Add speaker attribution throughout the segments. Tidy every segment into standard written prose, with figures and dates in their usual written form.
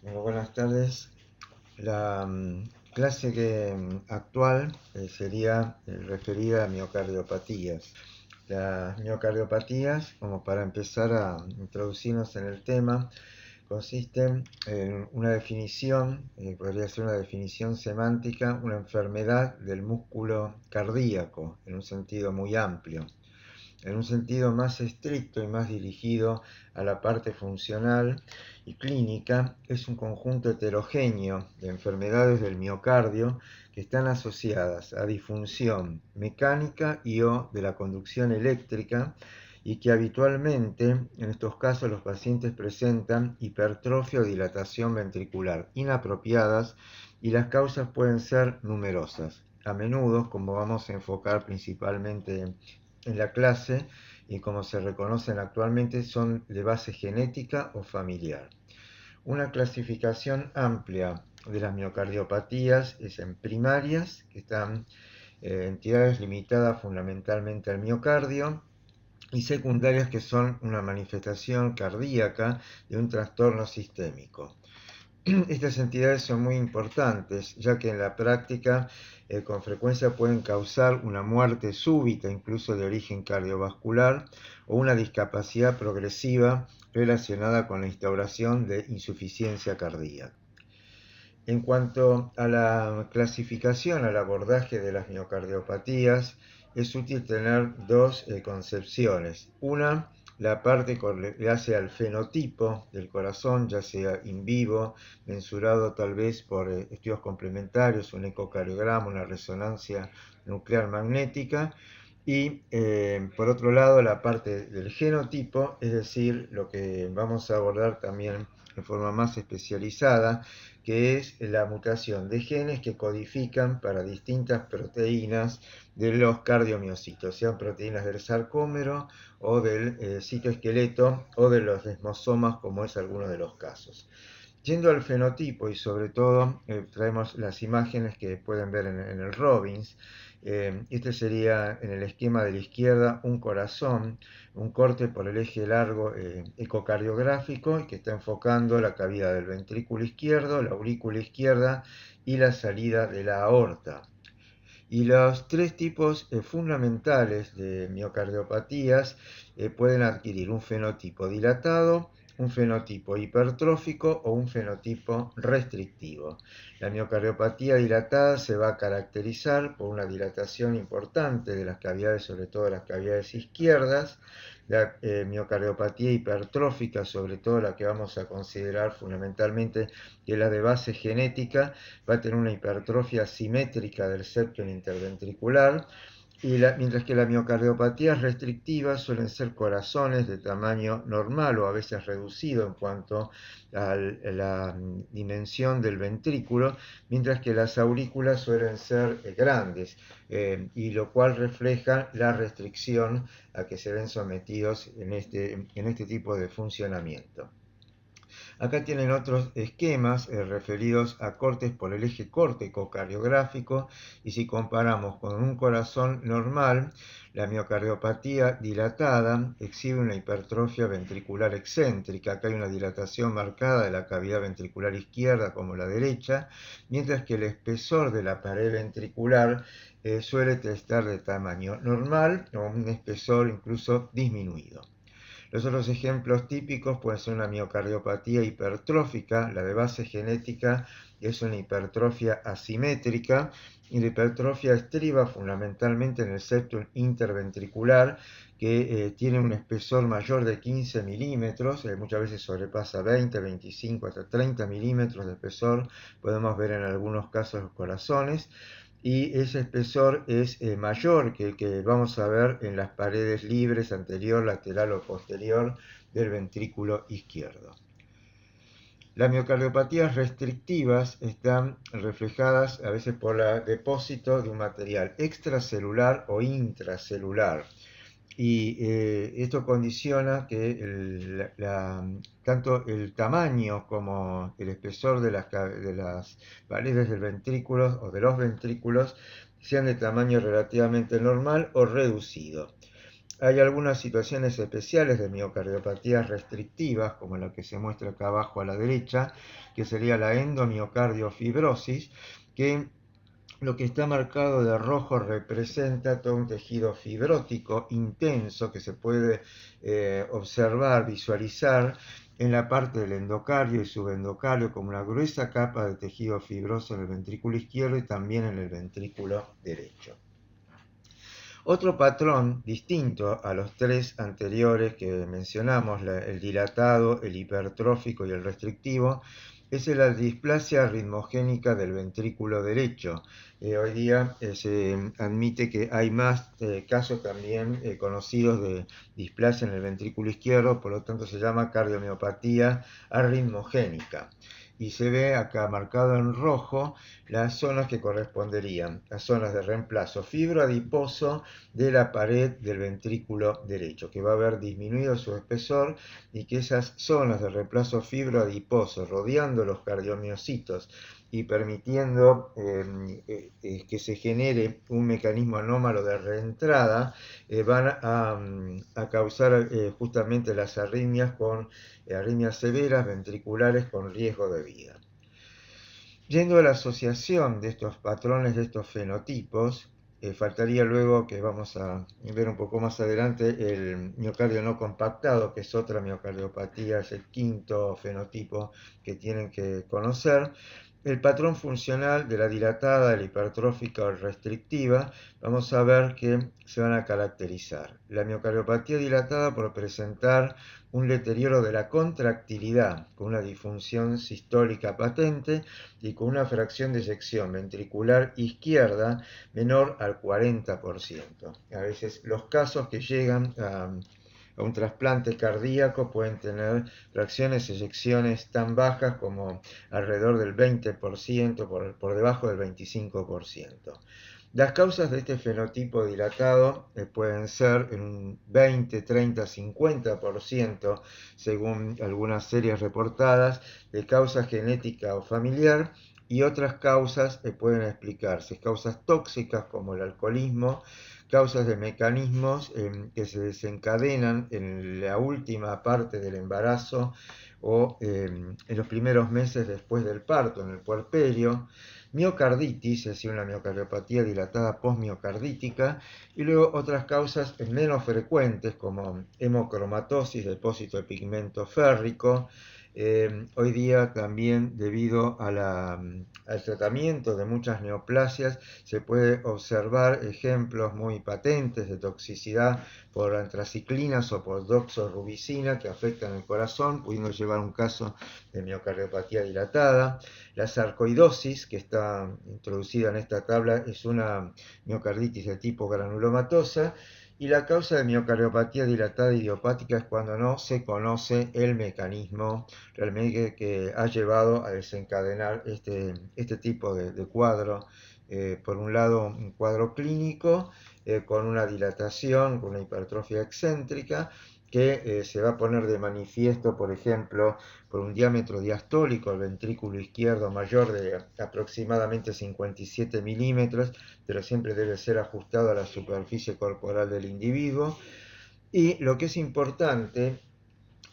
Speaker 1: Bueno, buenas tardes. La clase actual sería referida a miocardiopatías. Las miocardiopatías, como para empezar a introducirnos en el tema, consisten en una definición, podría ser una definición semántica, una enfermedad del músculo cardíaco, en un sentido muy amplio. En un sentido más estricto y más dirigido a la parte funcional y clínica, es un conjunto heterogéneo de enfermedades del miocardio que están asociadas a disfunción mecánica y o de la conducción eléctrica y que habitualmente en estos casos los pacientes presentan hipertrofia o dilatación ventricular inapropiadas y las causas pueden ser numerosas. A menudo, como vamos a enfocar principalmente en la clase y como se reconocen actualmente, son de base genética o familiar. Una clasificación amplia de las miocardiopatías es en primarias, que están entidades limitadas fundamentalmente al miocardio, y secundarias, que son una manifestación cardíaca de un trastorno sistémico. Estas entidades son muy importantes, ya que en la práctica con frecuencia pueden causar una muerte súbita, incluso de origen cardiovascular, o una discapacidad progresiva relacionada con la instauración de insuficiencia cardíaca. En cuanto a la clasificación, al abordaje de las miocardiopatías, es útil tener dos concepciones. Una, la parte que hace al fenotipo del corazón, ya sea in vivo, mensurado tal vez por estudios complementarios, un ecocardiograma, una resonancia nuclear magnética, y por otro lado la parte del genotipo, es decir, lo que vamos a abordar también en forma más especializada, que es la mutación de genes que codifican para distintas proteínas de los cardiomiocitos, sean proteínas del sarcómero o del citoesqueleto o de los desmosomas, como es alguno de los casos. Yendo al fenotipo y sobre todo traemos las imágenes que pueden ver en el Robbins. Este sería en el esquema de la izquierda un corazón, un corte por el eje largo ecocardiográfico que está enfocando la cavidad del ventrículo izquierdo, la aurícula izquierda y la salida de la aorta. Y los tres tipos fundamentales de miocardiopatías pueden adquirir un fenotipo dilatado, un fenotipo hipertrófico o un fenotipo restrictivo. La miocardiopatía dilatada se va a caracterizar por una dilatación importante de las cavidades, sobre todo las cavidades izquierdas. La miocardiopatía hipertrófica, sobre todo la que vamos a considerar fundamentalmente, que es la de base genética, va a tener una hipertrofia simétrica del septo interventricular, mientras que la miocardiopatía restrictiva suelen ser corazones de tamaño normal o a veces reducido en cuanto a la dimensión del ventrículo, mientras que las aurículas suelen ser grandes, y lo cual refleja la restricción a que se ven sometidos en este tipo de funcionamiento. Acá tienen otros esquemas referidos a cortes por el eje córtico cardiográfico, y si comparamos con un corazón normal, la miocardiopatía dilatada exhibe una hipertrofia ventricular excéntrica. Acá hay una dilatación marcada de la cavidad ventricular izquierda como la derecha, mientras que el espesor de la pared ventricular suele estar de tamaño normal o un espesor incluso disminuido. Los otros ejemplos típicos pueden ser una miocardiopatía hipertrófica. La de base genética es una hipertrofia asimétrica, y la hipertrofia estriba fundamentalmente en el septum interventricular, que tiene un espesor mayor de 15 milímetros, muchas veces sobrepasa 20, 25, hasta 30 milímetros de espesor. Podemos ver en algunos casos los corazones, y ese espesor es mayor que el que vamos a ver en las paredes libres anterior, lateral o posterior del ventrículo izquierdo. Las miocardiopatías restrictivas están reflejadas a veces por el depósito de un material extracelular o intracelular, y esto condiciona que tanto el tamaño como el espesor de las paredes del ventrículo o de los ventrículos sean de tamaño relativamente normal o reducido. Hay algunas situaciones especiales de miocardiopatías restrictivas, como la que se muestra acá abajo a la derecha, que sería la endomiocardiofibrosis, que lo que está marcado de rojo representa todo un tejido fibrótico intenso que se puede observar, visualizar en la parte del endocardio y subendocardio como una gruesa capa de tejido fibroso en el ventrículo izquierdo y también en el ventrículo derecho. Otro patrón distinto a los tres anteriores que mencionamos, el dilatado, el hipertrófico y el restrictivo, es la displasia ritmogénica del ventrículo derecho. Hoy día se admite que hay más casos también conocidos de displasia en el ventrículo izquierdo, por lo tanto se llama cardiomiopatía arritmogénica. Y se ve acá marcado en rojo las zonas que corresponderían a zonas de reemplazo fibroadiposo de la pared del ventrículo derecho, que va a haber disminuido su espesor y que esas zonas de reemplazo fibroadiposo rodeando los cardiomiocitos y permitiendo que se genere un mecanismo anómalo de reentrada, van a causar justamente las arritmias arritmias severas ventriculares con riesgo de vida. Yendo a la asociación de estos patrones, de estos fenotipos, faltaría luego, que vamos a ver un poco más adelante, el miocardio no compactado, que es otra miocardiopatía, es el quinto fenotipo que tienen que conocer. El patrón funcional de la dilatada, de la hipertrófica o restrictiva, vamos a ver que se van a caracterizar. La miocardiopatía dilatada por presentar un deterioro de la contractilidad, con una disfunción sistólica patente y con una fracción de eyección ventricular izquierda menor al 40%. A veces los casos que llegan a un trasplante cardíaco pueden tener fracciones de eyecciones tan bajas como alrededor del 20%, por debajo del 25%. Las causas de este fenotipo dilatado pueden ser en un 20, 30, 50%, según algunas series reportadas, de causa genética o familiar, y otras causas pueden explicarse, causas tóxicas como el alcoholismo, causas de mecanismos que se desencadenan en la última parte del embarazo o en los primeros meses después del parto, en el puerperio, miocarditis, es decir, una miocardiopatía dilatada postmiocardítica, y luego otras causas menos frecuentes como hemocromatosis, depósito de pigmento férrico. Hoy día también debido al tratamiento de muchas neoplasias se puede observar ejemplos muy patentes de toxicidad por antraciclinas o por doxorubicina que afectan el corazón, pudiendo llevar un caso de miocardiopatía dilatada. La sarcoidosis, que está introducida en esta tabla, es una miocarditis de tipo granulomatosa, y la causa de miocardiopatía dilatada idiopática es cuando no se conoce el mecanismo realmente que ha llevado a desencadenar este tipo de cuadro. Por un lado, un cuadro clínico con una dilatación, con una hipertrofia excéntrica, que se va a poner de manifiesto, por ejemplo, por un diámetro diastólico del ventrículo izquierdo mayor de aproximadamente 57 milímetros, pero siempre debe ser ajustado a la superficie corporal del individuo. Y lo que es importante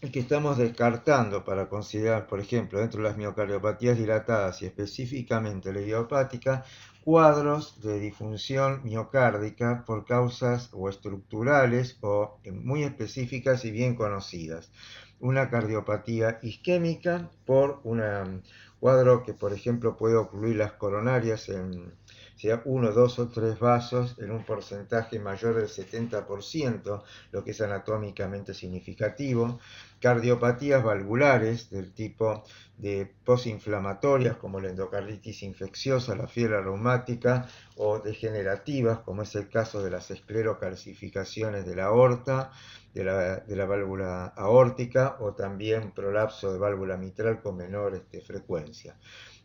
Speaker 1: es que estamos descartando para considerar, por ejemplo, dentro de las miocardiopatías dilatadas y específicamente la idiopática, cuadros de disfunción miocárdica por causas o estructurales o muy específicas y bien conocidas. Una cardiopatía isquémica por un cuadro que, por ejemplo, puede ocluir las coronarias en sea 1, 2 o 3 vasos en un porcentaje mayor del 70%, lo que es anatómicamente significativo. Cardiopatías valvulares del tipo de posinflamatorias como la endocarditis infecciosa, la fiebre reumática, o degenerativas como es el caso de las esclerocalcificaciones de la aorta, de la válvula aórtica, o también prolapso de válvula mitral con menor frecuencia.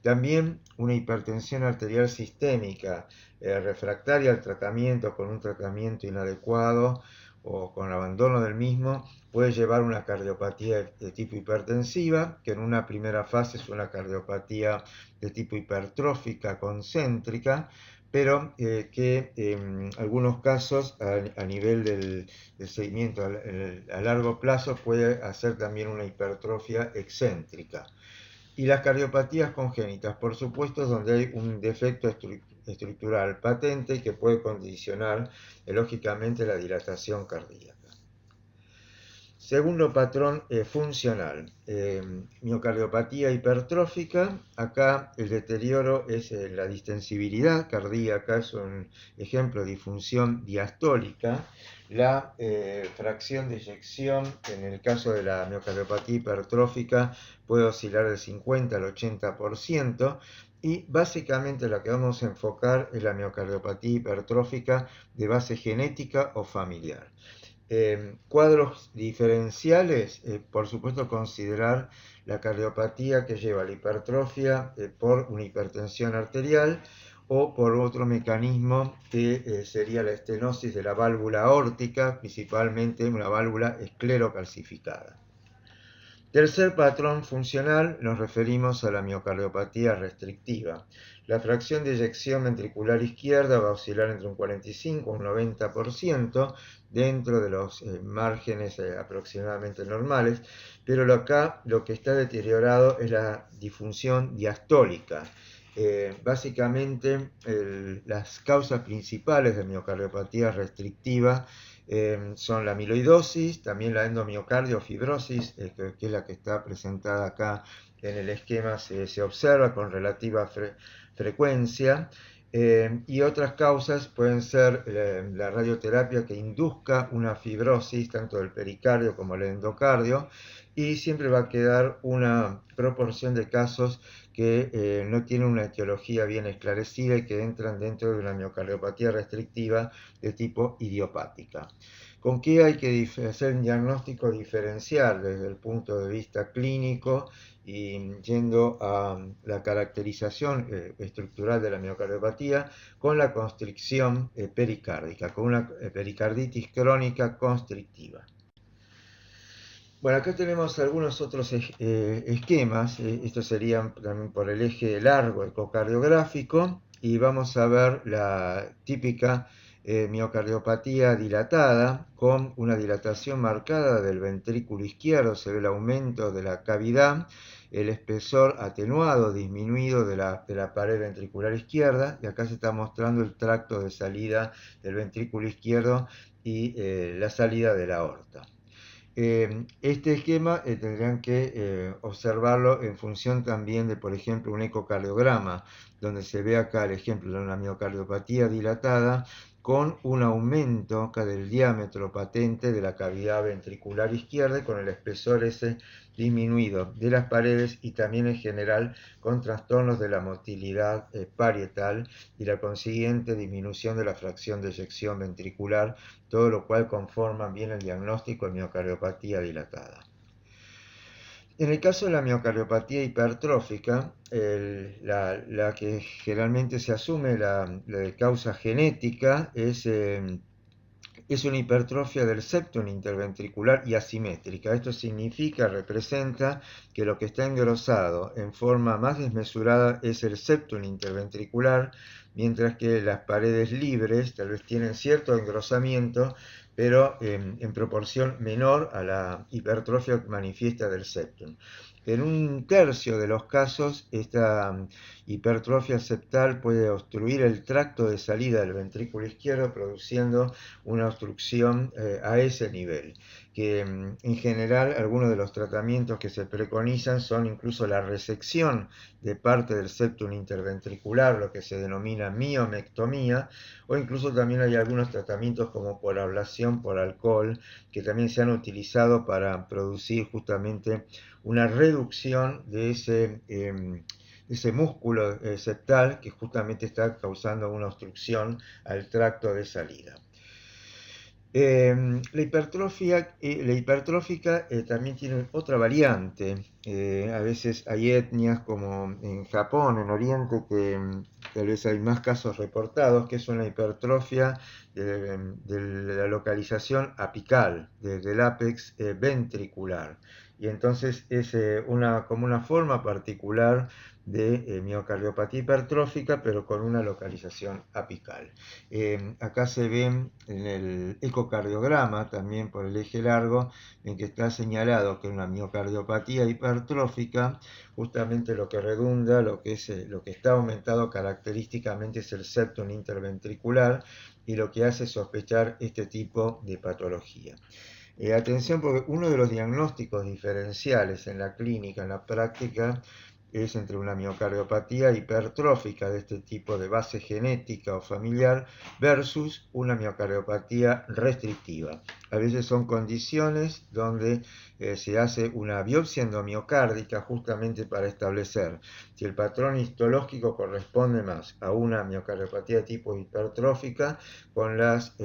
Speaker 1: También una hipertensión arterial sistémica refractaria al tratamiento, con un tratamiento inadecuado o con abandono del mismo, puede llevar a una cardiopatía de tipo hipertensiva, que en una primera fase es una cardiopatía de tipo hipertrófica concéntrica, pero que en algunos casos a nivel del seguimiento a largo plazo puede hacer también una hipertrofia excéntrica. Y las cardiopatías congénitas, por supuesto, donde hay un defecto estructural patente que puede condicionar lógicamente la dilatación cardíaca. Segundo patrón funcional, miocardiopatía hipertrófica. Acá el deterioro es la distensibilidad cardíaca, es un ejemplo de disfunción diastólica. La fracción de eyección en el caso de la miocardiopatía hipertrófica puede oscilar del 50 al 80%. Y básicamente lo que vamos a enfocar es la miocardiopatía hipertrófica de base genética o familiar. Cuadros diferenciales, por supuesto considerar la cardiopatía que lleva a la hipertrofia por una hipertensión arterial o por otro mecanismo que sería la estenosis de la válvula aórtica, principalmente una válvula esclerocalcificada. Tercer patrón funcional, nos referimos a la miocardiopatía restrictiva. La fracción de eyección ventricular izquierda va a oscilar entre un 45 y un 90% dentro de los márgenes aproximadamente normales, pero acá lo que está deteriorado es la disfunción diastólica. Básicamente las causas principales de miocardiopatía restrictiva son la amiloidosis, también la endomiocardio-fibrosis, que es la que está presentada acá en el esquema, se observa con relativa frecuencia. Y otras causas pueden ser la radioterapia que induzca una fibrosis tanto del pericardio como del endocardio, y siempre va a quedar una proporción de casos que no tienen una etiología bien esclarecida y que entran dentro de una miocardiopatía restrictiva de tipo idiopática. ¿Con qué hay que hacer un diagnóstico diferencial desde el punto de vista clínico y yendo a la caracterización estructural de la miocardiopatía con la constricción pericárdica, con una pericarditis crónica constrictiva? Bueno, acá tenemos algunos otros esquemas, estos serían también por el eje largo ecocardiográfico, y vamos a ver la típica miocardiopatía dilatada con una dilatación marcada del ventrículo izquierdo, se ve el aumento de la cavidad, el espesor atenuado, disminuido de la pared ventricular izquierda, y acá se está mostrando el tracto de salida del ventrículo izquierdo y la salida de la aorta. Este esquema tendrán que observarlo en función también de, por ejemplo, un ecocardiograma, donde se ve acá el ejemplo de una miocardiopatía dilatada con un aumento acá del diámetro patente de la cavidad ventricular izquierda y con el espesor ese disminuido de las paredes, y también en general con trastornos de la motilidad parietal y la consiguiente disminución de la fracción de eyección ventricular, todo lo cual conforma bien el diagnóstico de miocardiopatía dilatada. En el caso de la miocardiopatía hipertrófica, la que generalmente se asume la de causa genética es una hipertrofia del septum interventricular y asimétrica. Esto significa, representa que lo que está engrosado en forma más desmesurada es el septum interventricular, mientras que las paredes libres tal vez tienen cierto engrosamiento, pero en proporción menor a la hipertrofia manifiesta del septum. En un tercio de los casos, esta hipertrofia septal puede obstruir el tracto de salida del ventrículo izquierdo, produciendo una obstrucción a ese nivel, que en general algunos de los tratamientos que se preconizan son incluso la resección de parte del septum interventricular, lo que se denomina miomectomía, o incluso también hay algunos tratamientos como por ablación por alcohol, que también se han utilizado para producir justamente una reducción de ese músculo septal que justamente está causando una obstrucción al tracto de salida. La hipertrófica también tiene otra variante. A veces hay etnias como en Japón, en Oriente, que tal vez hay más casos reportados, que es una hipertrofia de la localización apical, del ápex ventricular. y entonces es como una forma particular de miocardiopatía hipertrófica, pero con una localización apical. Acá se ven en el ecocardiograma, también por el eje largo, en que está señalado que una miocardiopatía hipertrófica, justamente lo que redunda, lo que está aumentado característicamente es el septum interventricular, y lo que hace sospechar este tipo de patología. Atención, porque uno de los diagnósticos diferenciales en la clínica, en la práctica, es entre una miocardiopatía hipertrófica de este tipo de base genética o familiar versus una miocardiopatía restrictiva. A veces son condiciones donde se hace una biopsia endomiocárdica justamente para establecer si el patrón histológico corresponde más a una miocardiopatía de tipo hipertrófica con las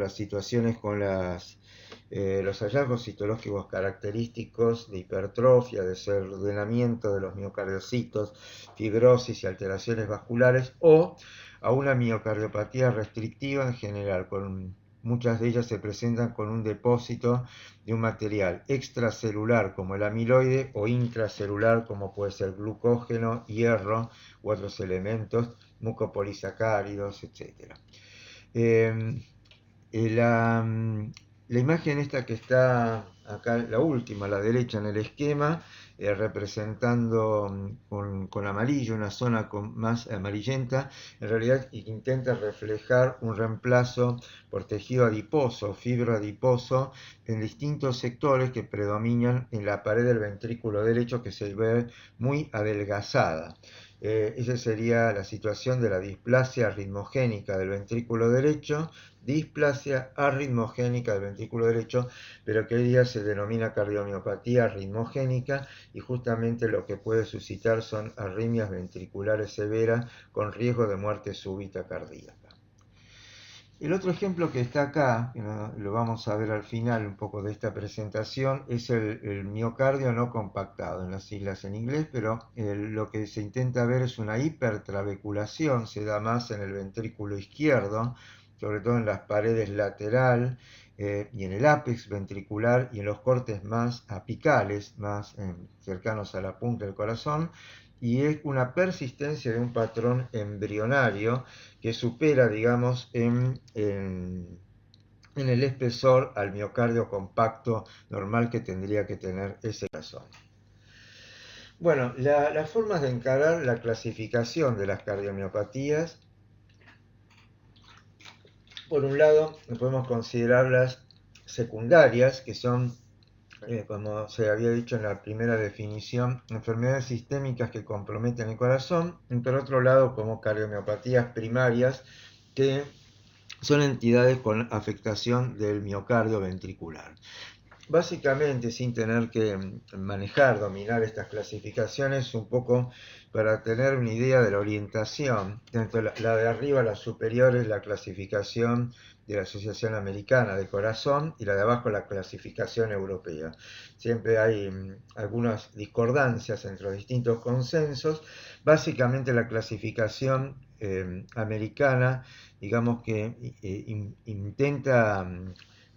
Speaker 1: situaciones, los hallazgos citológicos característicos de hipertrofia, desordenamiento de los miocardiocitos, fibrosis y alteraciones vasculares, o a una miocardiopatía restrictiva en general. Muchas de ellas se presentan con un depósito de un material extracelular como el amiloide o intracelular como puede ser glucógeno, hierro u otros elementos, mucopolisacáridos, etc. La imagen esta que está acá, la última, a la derecha en el esquema, representando con amarillo una zona más amarillenta, en realidad intenta reflejar un reemplazo por tejido adiposo, fibra adiposo, en distintos sectores que predominan en la pared del ventrículo derecho, que se ve muy adelgazada. Esa sería la situación de la displasia ritmogénica del ventrículo derecho, displasia arritmogénica del ventrículo derecho, pero que hoy día se denomina cardiomiopatía ritmogénica, y justamente lo que puede suscitar son arritmias ventriculares severas con riesgo de muerte súbita cardíaca. El otro ejemplo que está acá, que lo vamos a ver al final un poco de esta presentación, es el miocardio no compactado, en las siglas en inglés, pero lo que se intenta ver es una hipertrabeculación, se da más en el ventrículo izquierdo, sobre todo en las paredes lateral y en el ápex ventricular y en los cortes más apicales, más cercanos a la punta del corazón, y es una persistencia de un patrón embrionario que supera, digamos, en el espesor al miocardio compacto normal que tendría que tener ese corazón. Bueno, las formas de encarar la clasificación de las cardiomiopatías, por un lado, podemos considerarlas secundarias, que son, como se había dicho en la primera definición, enfermedades sistémicas que comprometen el corazón, y por otro lado, como cardiomiopatías primarias, que son entidades con afectación del miocardio ventricular. Básicamente, sin tener que dominar estas clasificaciones, un poco para tener una idea de la orientación, tanto la de arriba, la superior, es la clasificación de la Asociación Americana de Corazón, y la de abajo la clasificación europea. Siempre hay algunas discordancias entre los distintos consensos. Básicamente la clasificación americana, digamos que intenta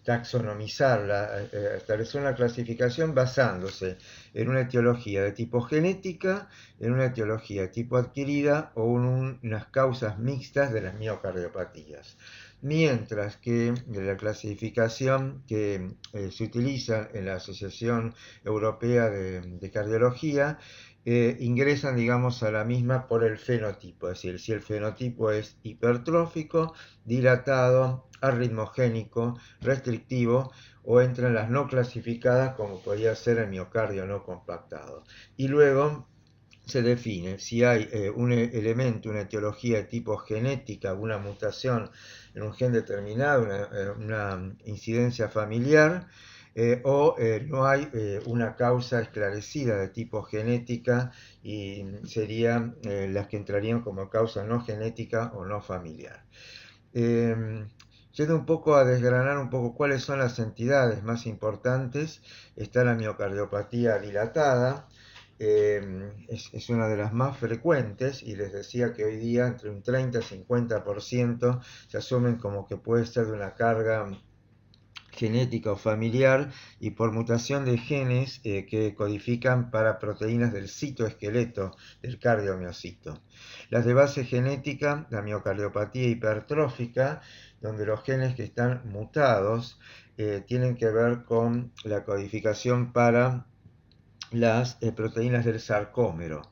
Speaker 1: taxonomizarla, establecer una clasificación basándose en una etiología de tipo genética, en una etiología de tipo adquirida o en unas causas mixtas de las miocardiopatías. Mientras que la clasificación que se utiliza en la Asociación Europea de Cardiología ingresan, digamos, a la misma por el fenotipo, es decir, si el fenotipo es hipertrófico, dilatado, arritmogénico, restrictivo, o entran las no clasificadas, como podría ser el miocardio no compactado. Y luego se define si hay un elemento, una etiología de tipo genética, una mutación en un gen determinado, una incidencia familiar, o no hay una causa esclarecida de tipo genética, y serían las que entrarían como causa no genética o no familiar. Yendo un poco a desgranar un poco cuáles son las entidades más importantes, está la miocardiopatía dilatada. Es una de las más frecuentes, y les decía que hoy día entre un 30 y 50% se asumen como que puede ser de una carga genética o familiar y por mutación de genes que codifican para proteínas del citoesqueleto del cardiomiocito. Las de base genética, la miocardiopatía hipertrófica, donde los genes que están mutados tienen que ver con la codificación para las proteínas del sarcómero.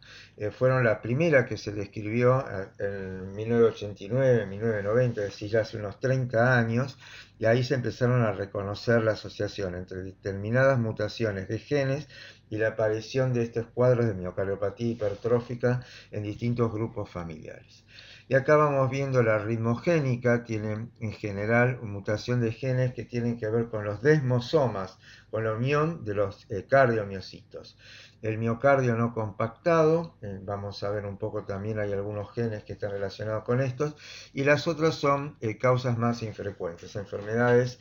Speaker 1: Fueron la primera que se describió en 1989, 1990, es decir, ya hace unos 30 años, y ahí se empezaron a reconocer la asociación entre determinadas mutaciones de genes y la aparición de estos cuadros de miocardiopatía hipertrófica en distintos grupos familiares. Y acá vamos viendo la ritmogénica, tiene en general mutación de genes que tienen que ver con los desmosomas, con la unión de los cardiomiocitos. El miocardio no compactado, vamos a ver un poco también, hay algunos genes que están relacionados con estos, y las otras son causas más infrecuentes, enfermedades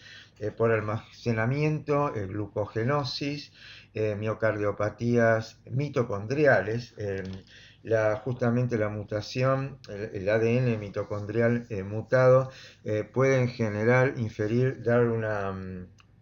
Speaker 1: por almacenamiento, glucogenosis, miocardiopatías mitocondriales, justamente la mutación, el ADN mitocondrial mutado puede en general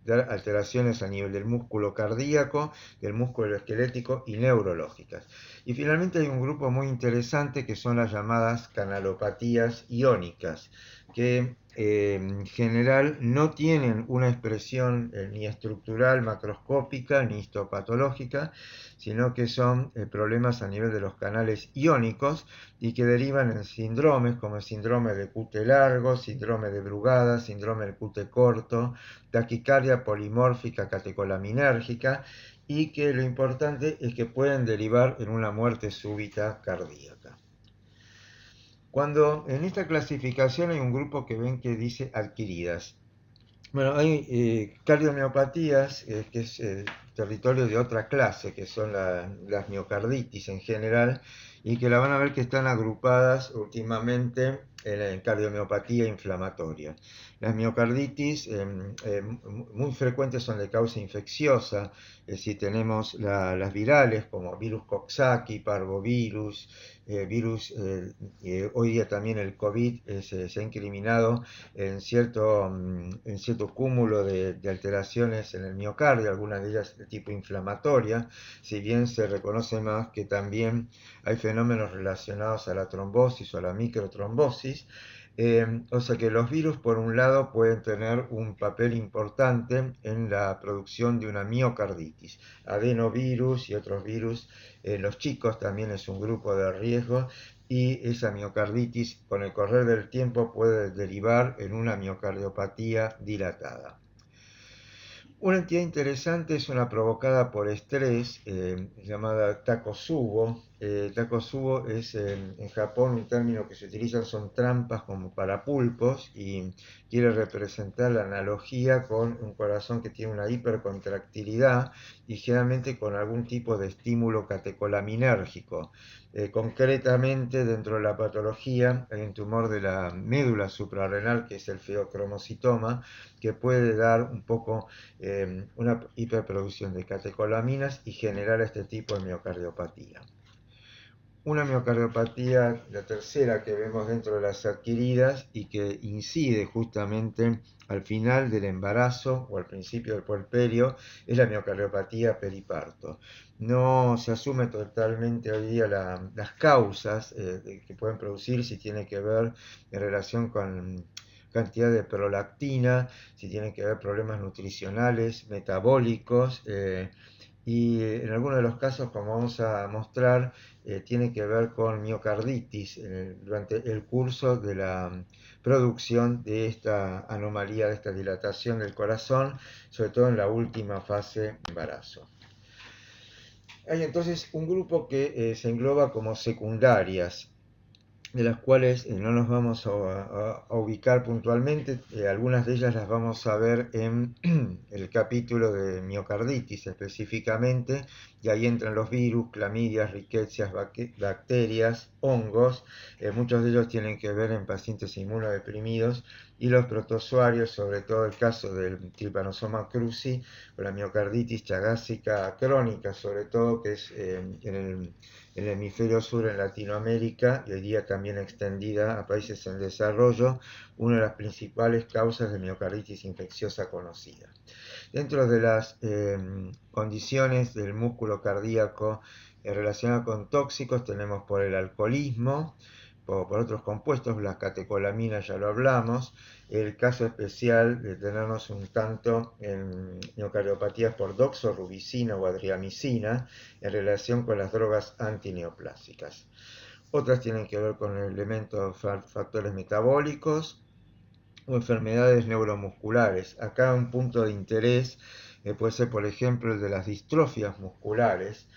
Speaker 1: dar alteraciones a nivel del músculo cardíaco, del músculo esquelético y neurológicas. Y finalmente hay un grupo muy interesante que son las llamadas canalopatías iónicas, que en general no tienen una expresión ni estructural, macroscópica, ni histopatológica, sino que son problemas a nivel de los canales iónicos y que derivan en síndromes como el síndrome de QT largo, síndrome de Brugada, síndrome del QT corto, taquicardia polimórfica catecolaminérgica, y que lo importante es que pueden derivar en una muerte súbita cardíaca. Cuando en esta clasificación hay un grupo que ven que dice adquiridas. Bueno, hay cardiomiopatías, que es territorio de otra clase, que son las miocarditis en general, y que la van a ver que están agrupadas últimamente en cardiomiopatía inflamatoria. Las miocarditis muy frecuentes son de causa infecciosa, si tenemos las virales como virus Coxsackie, parvovirus, hoy día también el COVID se ha incriminado en cierto cúmulo de alteraciones en el miocardio, algunas de ellas de tipo inflamatoria, si bien se reconoce más que también hay fenómenos relacionados a la trombosis o a la microtrombosis. O sea que los virus, por un lado, pueden tener un papel importante en la producción de una miocarditis. Adenovirus y otros virus, los chicos también es un grupo de riesgo, y esa miocarditis con el correr del tiempo puede derivar en una miocardiopatía dilatada. Una entidad interesante es una provocada por estrés llamada Takotsubo. Takotsubo es en Japón un término que se utiliza, son trampas como para pulpos, y quiere representar la analogía con un corazón que tiene una hipercontractilidad y generalmente con algún tipo de estímulo catecolaminérgico. Concretamente, dentro de la patología hay un tumor de la médula suprarrenal que es el feocromocitoma, que puede dar un poco una hiperproducción de catecolaminas y generar este tipo de miocardiopatía. Una miocardiopatía, la tercera que vemos dentro de las adquiridas y que incide justamente al final del embarazo o al principio del puerperio, es la miocardiopatía periparto. No se asume totalmente hoy día las causas que pueden producir, si tiene que ver en relación con cantidad de prolactina, si tiene que ver problemas nutricionales, metabólicos, y en algunos de los casos, como vamos a mostrar, tiene que ver con miocarditis durante el curso de la producción de esta anomalía, de esta dilatación del corazón, sobre todo en la última fase de embarazo. Hay entonces un grupo que se engloba como secundarias, de las cuales no nos vamos a ubicar puntualmente. Algunas de ellas las vamos a ver en el capítulo de miocarditis específicamente, y ahí entran los virus, clamidias, riquecias, bacterias, hongos, muchos de ellos tienen que ver en pacientes inmunodeprimidos, y los protozoarios, sobre todo el caso del Trypanosoma cruzi, o la miocarditis chagásica crónica, sobre todo, que es en el hemisferio sur, en Latinoamérica, y hoy día también extendida a países en desarrollo, una de las principales causas de miocarditis infecciosa conocida. Dentro de las condiciones del músculo cardíaco relacionadas con tóxicos, tenemos por el alcoholismo, por otros compuestos, la catecolamina ya lo hablamos, el caso especial de tenernos un tanto en miocardiopatías por doxorubicina o adriamicina en relación con las drogas antineoplásicas. Otras tienen que ver con elementos, factores metabólicos o enfermedades neuromusculares. Acá un punto de interés puede ser, por ejemplo, el de las distrofias musculares.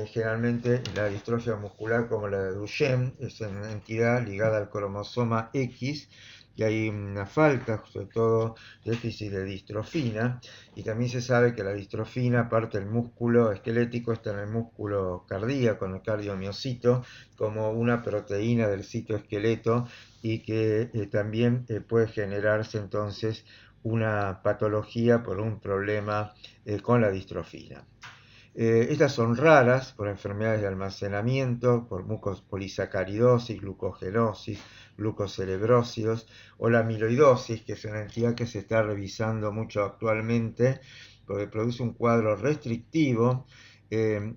Speaker 1: Generalmente la distrofia muscular, como la de Duchenne, es una entidad ligada al cromosoma X, y hay una falta, sobre todo déficit de distrofina, y también se sabe que la distrofina, aparte del músculo esquelético, está en el músculo cardíaco, en el cardiomiocito, como una proteína del citoesqueleto, y que también puede generarse entonces una patología por un problema con la distrofina. Estas son raras por enfermedades de almacenamiento, por mucopolisacaridosis, glucogenosis, glucocerebrósidos, o la amiloidosis, que es una entidad que se está revisando mucho actualmente porque produce un cuadro restrictivo,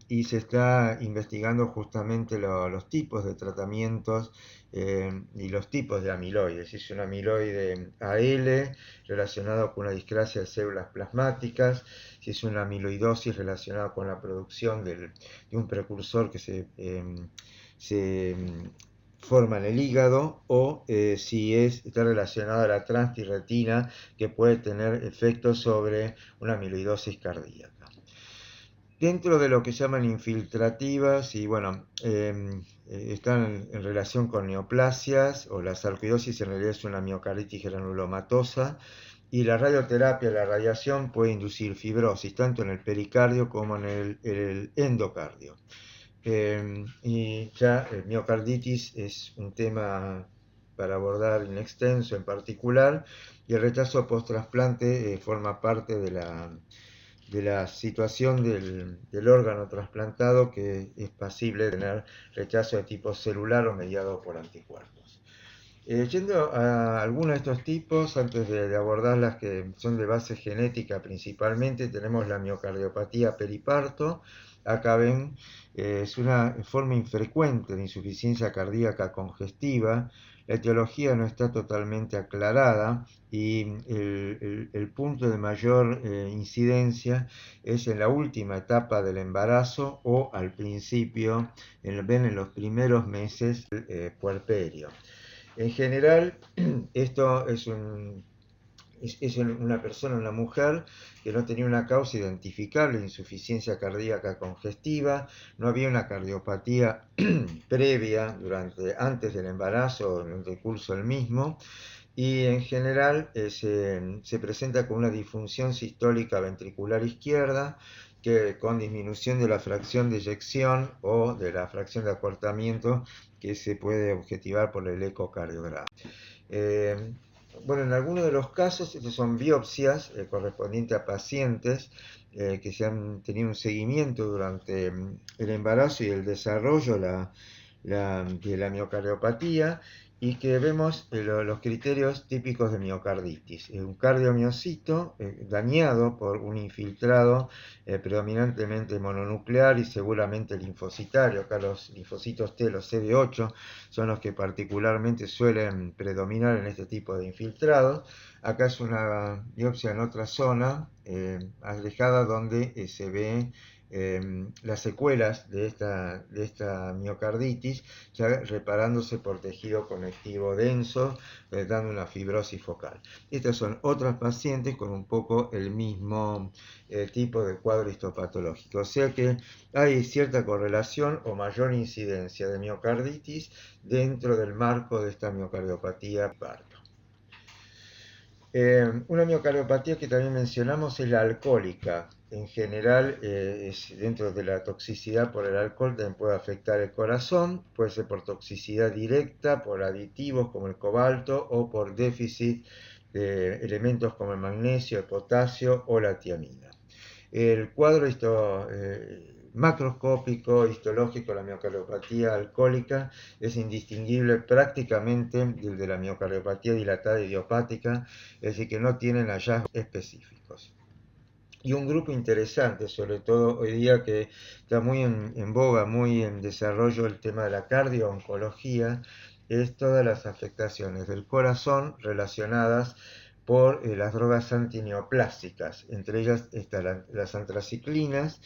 Speaker 1: y se está investigando justamente los tipos de tratamientos y los tipos de amiloides. Es un amiloide AL relacionado con una discrasia de células plasmáticas, si es una amiloidosis relacionada con la producción de un precursor que se forma en el hígado, o si está relacionada a la transtiratina, que puede tener efectos sobre una amiloidosis cardíaca. Dentro de lo que llaman infiltrativas, y bueno, están en relación con neoplasias, o la sarcoidosis en realidad es una miocarditis granulomatosa, y la radioterapia, la radiación, puede inducir fibrosis tanto en el pericardio como en el endocardio. Y ya miocarditis es un tema para abordar en extenso en particular, y el rechazo post-trasplante forma parte de la situación del órgano trasplantado, que es pasible de tener rechazo de tipo celular o mediado por anticuerpos. Yendo a algunos de estos tipos, antes de abordar las que son de base genética principalmente, tenemos la miocardiopatía periparto. Acá ven, es una forma infrecuente de insuficiencia cardíaca congestiva. La etiología no está totalmente aclarada, y el punto de mayor incidencia es en la última etapa del embarazo o al principio, en los primeros meses del puerperio. En general, esto es una persona, una mujer, que no tenía una causa identificable de insuficiencia cardíaca congestiva, no había una cardiopatía previa antes del embarazo o durante el curso del mismo, y en general se presenta con una disfunción sistólica ventricular izquierda, que con disminución de la fracción de eyección o de la fracción de acortamiento, que se puede objetivar por el ecocardiograma. Bueno, en algunos de los casos, estos son biopsias correspondientes a pacientes que se han tenido un seguimiento durante el embarazo y el desarrollo de la miocardiopatía, y que vemos los criterios típicos de miocarditis. Un cardiomiocito dañado por un infiltrado predominantemente mononuclear y seguramente linfocitario. Acá los linfocitos T, los CD8, son los que particularmente suelen predominar en este tipo de infiltrados. Acá es una biopsia en otra zona alejada, donde se ve las secuelas de esta miocarditis, ya reparándose por tejido conectivo denso, dando una fibrosis focal. Estas son otras pacientes con un poco el mismo tipo de cuadro histopatológico, o sea que hay cierta correlación o mayor incidencia de miocarditis dentro del marco de esta miocardiopatía periparto. Una miocardiopatía que también mencionamos es la alcohólica. en general, dentro de la toxicidad por el alcohol, también puede afectar el corazón, puede ser por toxicidad directa, por aditivos como el cobalto o por déficit de elementos como el magnesio, el potasio o la tiamina. El cuadro macroscópico histológico de la miocardiopatía alcohólica es indistinguible prácticamente del de la miocardiopatía dilatada idiopática, es decir, que no tienen hallazgos específicos. Y un grupo interesante, sobre todo hoy día que está muy en boga, muy en desarrollo el tema de la cardiooncología, es todas las afectaciones del corazón relacionadas por las drogas antineoplásicas, entre ellas están las antraciclinas,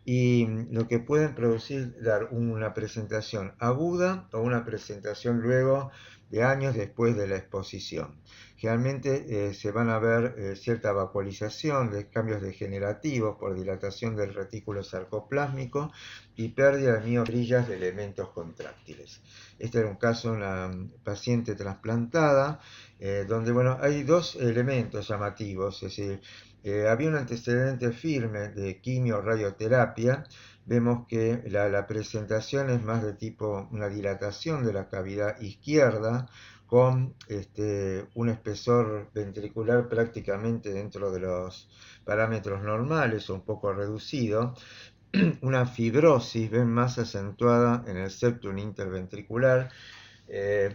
Speaker 1: y lo que pueden producir dar una presentación aguda o una presentación luego de años después de la exposición. Generalmente se van a ver cierta vacuolización, de cambios degenerativos por dilatación del retículo sarcoplásmico y pérdida de miofibrillas de elementos contráctiles. Este era un caso de una paciente trasplantada, donde bueno, hay dos elementos llamativos, es decir, había un antecedente firme de quimio-radioterapia. Vemos que la presentación es más de tipo una dilatación de la cavidad izquierda con un espesor ventricular prácticamente dentro de los parámetros normales o un poco reducido, una fibrosis, ven, más acentuada en el septum interventricular.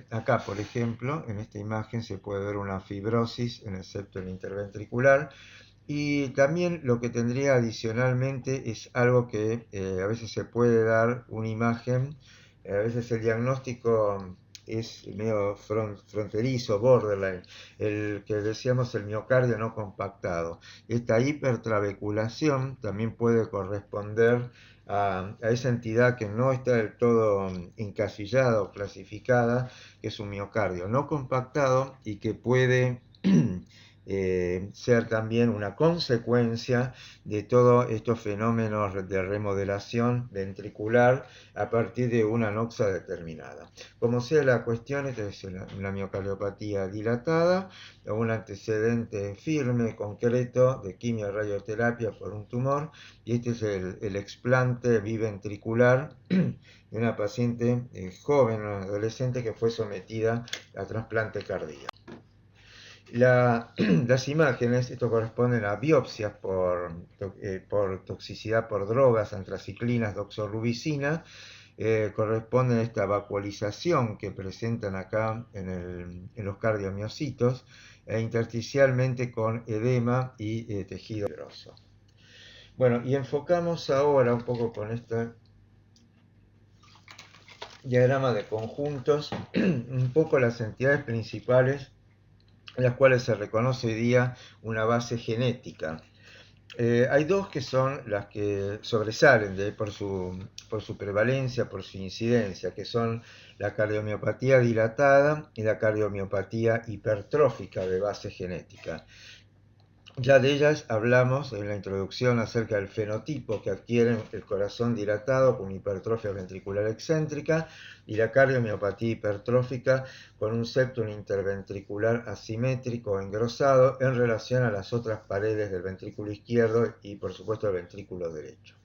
Speaker 1: Acá, por ejemplo, en esta imagen se puede ver una fibrosis en el septum interventricular. Y también lo que tendría adicionalmente es algo que a veces se puede dar una imagen, a veces el diagnóstico es medio fronterizo, borderline, el que decíamos el miocardio no compactado. Esta hipertrabeculación también puede corresponder a esa entidad que no está del todo encasillada o clasificada, que es un miocardio no compactado y que puede ser también una consecuencia de todos estos fenómenos de remodelación ventricular a partir de una anoxia determinada. Como sea la cuestión, esta es una miocardiopatía dilatada o un antecedente firme, concreto de quimio-radioterapia por un tumor, y este es el explante biventricular de una paciente joven, una adolescente que fue sometida a trasplante cardíaco. Las imágenes, esto corresponden a biopsias por toxicidad por drogas, antraciclinas, doxorubicina, corresponden a esta vacuolización que presentan acá en los cardiomiocitos, intersticialmente con edema y tejido grosso. Bueno, y enfocamos ahora un poco con este diagrama de conjuntos, un poco las entidades principales en las cuales se reconoce hoy día una base genética. Hay dos que son las que sobresalen por su prevalencia, por su incidencia, que son la cardiomiopatía dilatada y la cardiomiopatía hipertrófica de base genética. Ya de ellas hablamos en la introducción acerca del fenotipo que adquiere el corazón dilatado con hipertrofia ventricular excéntrica y la cardiomiopatía hipertrófica con un septum interventricular asimétrico o engrosado en relación a las otras paredes del ventrículo izquierdo y por supuesto el ventrículo derecho.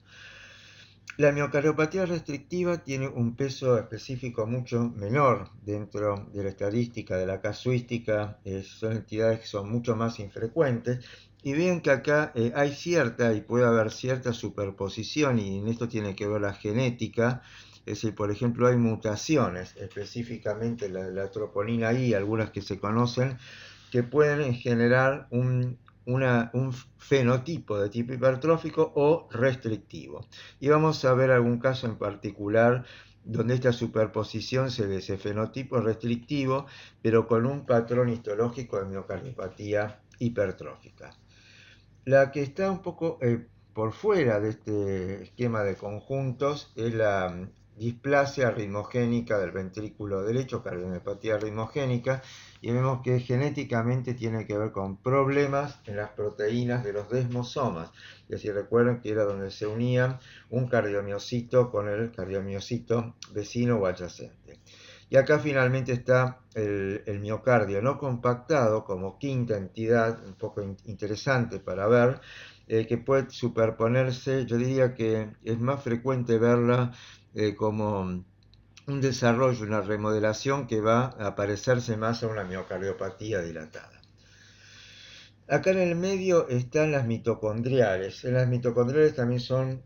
Speaker 1: La miocardiopatía restrictiva tiene un peso específico mucho menor dentro de la estadística, de la casuística, son entidades que son mucho más infrecuentes. Y ven que acá hay cierta y puede haber cierta superposición, y en esto tiene que ver la genética. Es decir, por ejemplo, hay mutaciones, específicamente la troponina I, algunas que se conocen, que pueden generar un fenotipo de tipo hipertrófico o restrictivo. Y vamos a ver algún caso en particular donde esta superposición se ve ese fenotipo restrictivo, pero con un patrón histológico de miocardiopatía hipertrófica. La que está un poco por fuera de este esquema de conjuntos es la displasia ritmogénica del ventrículo derecho, cardiomiopatía ritmogénica, y vemos que genéticamente tiene que ver con problemas en las proteínas de los desmosomas. Es decir, recuerden que era donde se unían un cardiomiocito con el cardiomiocito vecino o adyacente. Y acá finalmente está el miocardio no compactado como quinta entidad, un poco interesante para ver, que puede superponerse. Yo diría que es más frecuente verla como un desarrollo, una remodelación que va a parecerse más a una miocardiopatía dilatada. Acá en el medio están las mitocondriales. En las mitocondriales también son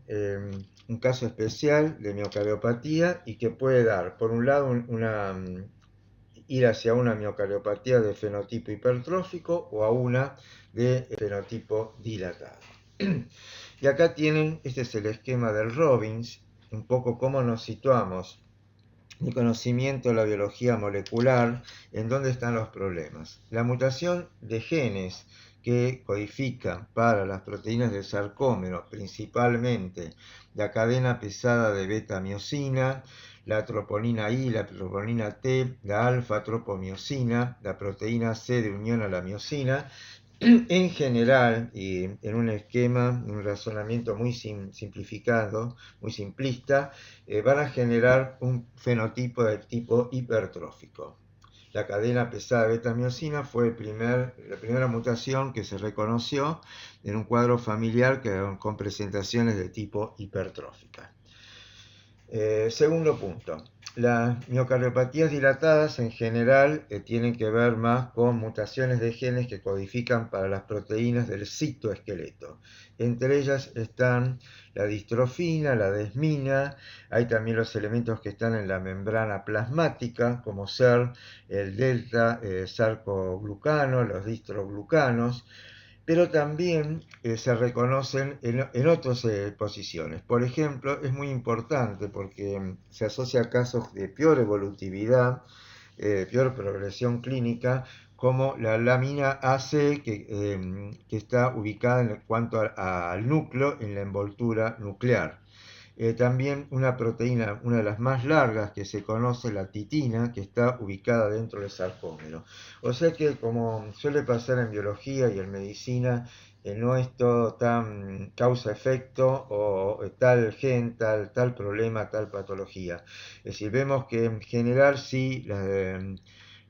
Speaker 1: un caso especial de miocardiopatía y que puede dar, por un lado, ir hacia una miocardiopatía de fenotipo hipertrófico o a una de fenotipo dilatado. Y acá tienen, este es el esquema del Robbins, un poco cómo nos situamos, el conocimiento de la biología molecular, en dónde están los problemas. La mutación de genes que codifican para las proteínas del sarcómero, principalmente la cadena pesada de beta-miosina, la troponina I, la troponina T, la alfa-tropomiosina, la proteína C de unión a la miosina, en general, y en un esquema, un razonamiento muy simplificado, muy simplista, van a generar un fenotipo de tipo hipertrófico. La cadena pesada de beta-miosina fue la primera mutación que se reconoció en un cuadro familiar con presentaciones de tipo hipertrófica. Segundo punto, las miocardiopatías dilatadas en general tienen que ver más con mutaciones de genes que codifican para las proteínas del citoesqueleto. Entre ellas están la distrofina, la desmina, hay también los elementos que están en la membrana plasmática, como ser el delta sarcoglucano, los distroglucanos, pero también se reconocen en otras posiciones. Por ejemplo, es muy importante porque se asocia a casos de peor evolutividad, peor progresión clínica, como la lámina AC que está ubicada en cuanto al núcleo en la envoltura nuclear. También una proteína, una de las más largas que se conoce, la titina, que está ubicada dentro del sarcómero. O sea que, como suele pasar en biología y en medicina, no es todo tan causa-efecto o tal gen, tal problema, tal patología. Es decir, vemos que en general sí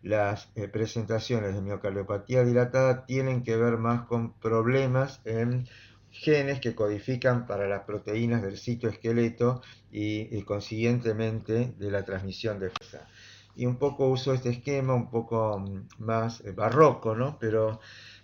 Speaker 1: las presentaciones de miocardiopatía dilatada tienen que ver más con problemas en genes que codifican para las proteínas del citoesqueleto y consiguientemente de la transmisión de fuerza. Y un poco uso este esquema un poco más barroco, ¿no? Pero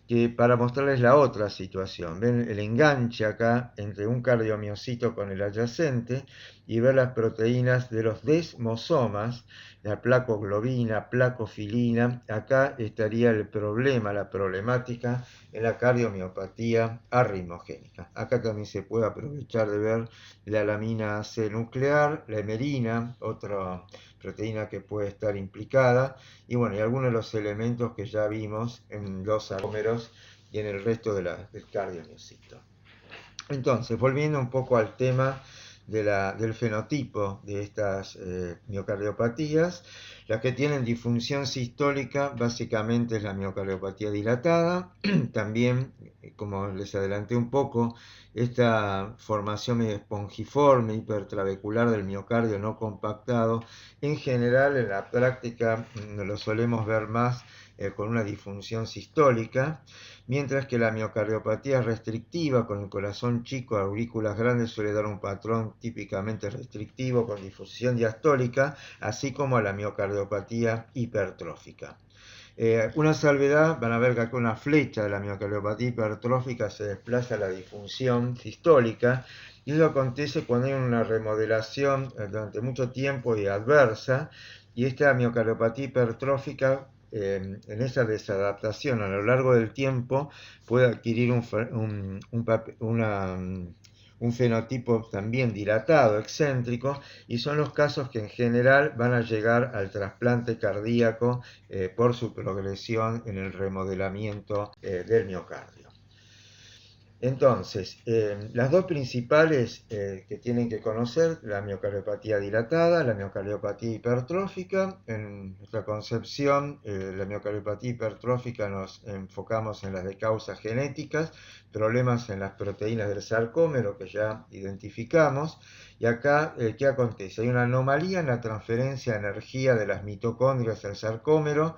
Speaker 1: que para mostrarles la otra situación. Ven el enganche acá entre un cardiomiocito con el adyacente y ver las proteínas de los desmosomas, la placoglobina, placofilina. Acá estaría el problema, la problemática en la cardiomiopatía arritmogénica. Acá también se puede aprovechar de ver la lamina C nuclear, la hemerina, otra proteína que puede estar implicada, y bueno, y algunos de los elementos que ya vimos en los sarcómeros y en el resto del cardiomiocito. Entonces, volviendo un poco al tema del fenotipo de estas miocardiopatías, las que tienen disfunción sistólica básicamente es la miocardiopatía dilatada, también, como les adelanté un poco, esta formación medio espongiforme, hipertrabecular del miocardio no compactado, en general en la práctica lo solemos ver más con una disfunción sistólica, mientras que la miocardiopatía restrictiva con el corazón chico, aurículas grandes, suele dar un patrón típicamente restrictivo con difusión diastólica, así como la miocardiopatía hipertrófica. Una salvedad, van a ver que acá una flecha de la miocardiopatía hipertrófica se desplaza a la disfunción sistólica, y eso acontece cuando hay una remodelación durante mucho tiempo y adversa, y esta miocardiopatía hipertrófica en esa desadaptación a lo largo del tiempo puede adquirir un fenotipo también dilatado, excéntrico, y son los casos que en general van a llegar al trasplante cardíaco por su progresión en el remodelamiento del miocardio. Entonces, las dos principales que tienen que conocer, la miocardiopatía dilatada, la miocardiopatía hipertrófica. En nuestra concepción, la miocardiopatía hipertrófica nos enfocamos en las de causas genéticas, problemas en las proteínas del sarcómero que ya identificamos. Y acá, ¿qué acontece? Hay una anomalía en la transferencia de energía de las mitocondrias al sarcómero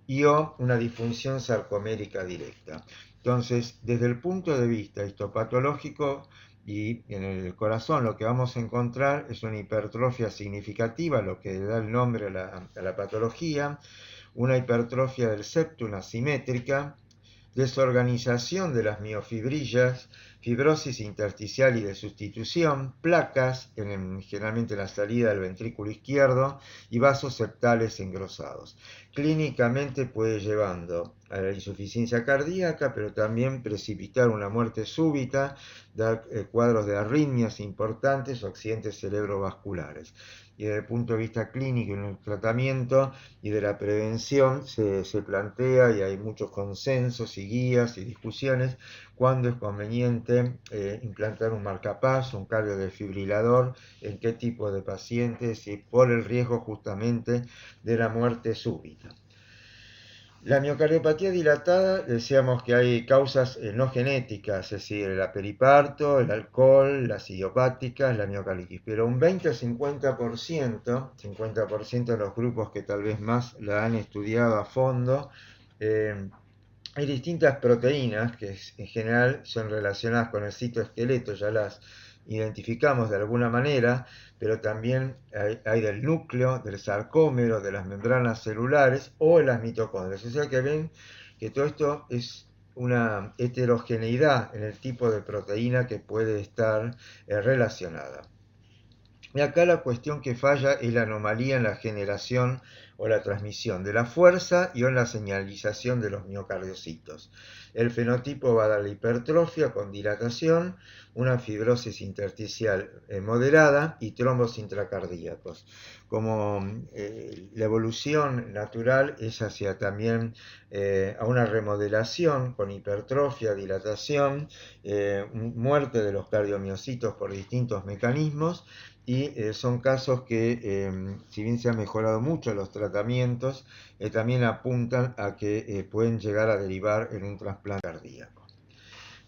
Speaker 1: y o una disfunción sarcomérica directa. Entonces, desde el punto de vista histopatológico y en el corazón, lo que vamos a encontrar es una hipertrofia significativa, lo que da el nombre a la patología, una hipertrofia del septum asimétrica, desorganización de las miofibrillas, fibrosis intersticial y de sustitución, placas, generalmente en la salida del ventrículo izquierdo, y vasos septales engrosados. Clínicamente puede llevando a la insuficiencia cardíaca, pero también precipitar una muerte súbita, dar cuadros de arritmias importantes o accidentes cerebrovasculares. Y desde el punto de vista clínico en el tratamiento y de la prevención se plantea, y hay muchos consensos y guías y discusiones, cuándo es conveniente implantar un marcapaso, un cardiodefibrilador, en qué tipo de pacientes y por el riesgo justamente de la muerte súbita. La miocardiopatía dilatada, decíamos que hay causas no genéticas, es decir, el periparto, el alcohol, las idiopáticas, la miocarditis, pero un 20-50% de los grupos que tal vez más la han estudiado a fondo, hay distintas proteínas que en general son relacionadas con el citoesqueleto, ya las identificamos de alguna manera, pero también hay del núcleo, del sarcómero, de las membranas celulares o de las mitocondrias. O sea que ven que todo esto es una heterogeneidad en el tipo de proteína que puede estar relacionada. Y acá la cuestión que falla es la anomalía en la generación o la transmisión de la fuerza y en la señalización de los miocardiocitos. El fenotipo va a dar la hipertrofia con dilatación, una fibrosis intersticial moderada y trombos intracardíacos. Como la evolución natural es hacia también a una remodelación con hipertrofia, dilatación, muerte de los cardiomiocitos por distintos mecanismos, y son casos que, si bien se han mejorado mucho los tratamientos, también apuntan a que pueden llegar a derivar en un trasplante cardíaco.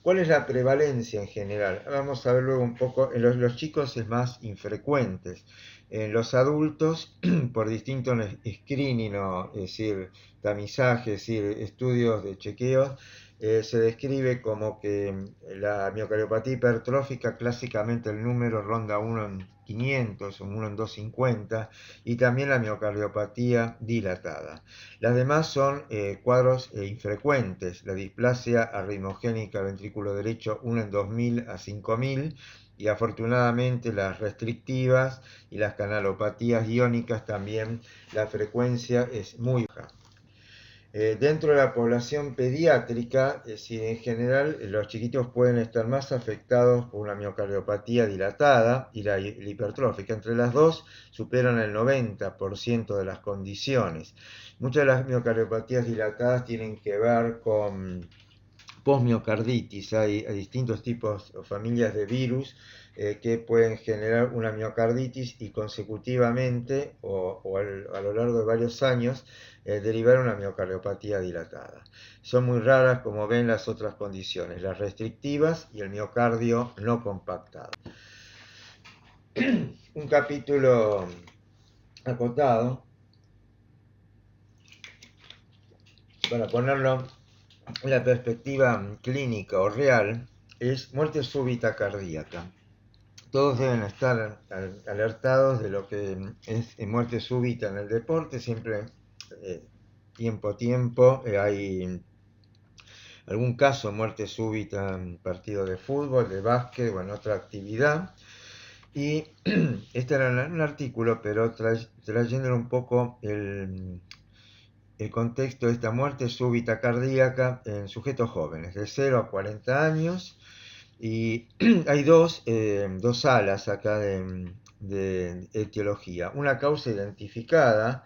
Speaker 1: ¿Cuál es la prevalencia en general? Vamos a ver luego un poco. En los chicos es más infrecuente. En los adultos, por distintos screening, es decir, tamizaje, es decir, estudios de chequeos, se describe como que la miocardiopatía hipertrófica, clásicamente el número ronda 1 en 500 o 1 en 250, y también la miocardiopatía dilatada. Las demás son cuadros infrecuentes, la displasia arritmogénica ventrículo derecho 1 en 2000 a 5000, y afortunadamente las restrictivas y las canalopatías iónicas también la frecuencia es muy baja. Dentro de la población pediátrica, es decir, en general los chiquitos pueden estar más afectados por una miocardiopatía dilatada y la hipertrófica. Entre las dos superan el 90% de las condiciones. Muchas de las miocardiopatías dilatadas tienen que ver con posmiocarditis. Hay distintos tipos o familias de virus que pueden generar una miocarditis y consecutivamente o a lo largo de varios años derivar una miocardiopatía dilatada. Son muy raras, como ven, las otras condiciones, las restrictivas y el miocardio no compactado. Un capítulo acotado para ponerlo en la perspectiva clínica o real es muerte súbita cardíaca. Todos deben estar alertados de lo que es muerte súbita en el deporte. Siempre, tiempo a tiempo, hay algún caso de muerte súbita en partido de fútbol, de básquet o en otra actividad. Y este era un artículo, pero trayéndole un poco el contexto de esta muerte súbita cardíaca en sujetos jóvenes, de 0 a 40 años. Y hay dos alas acá de etiología. Una causa identificada,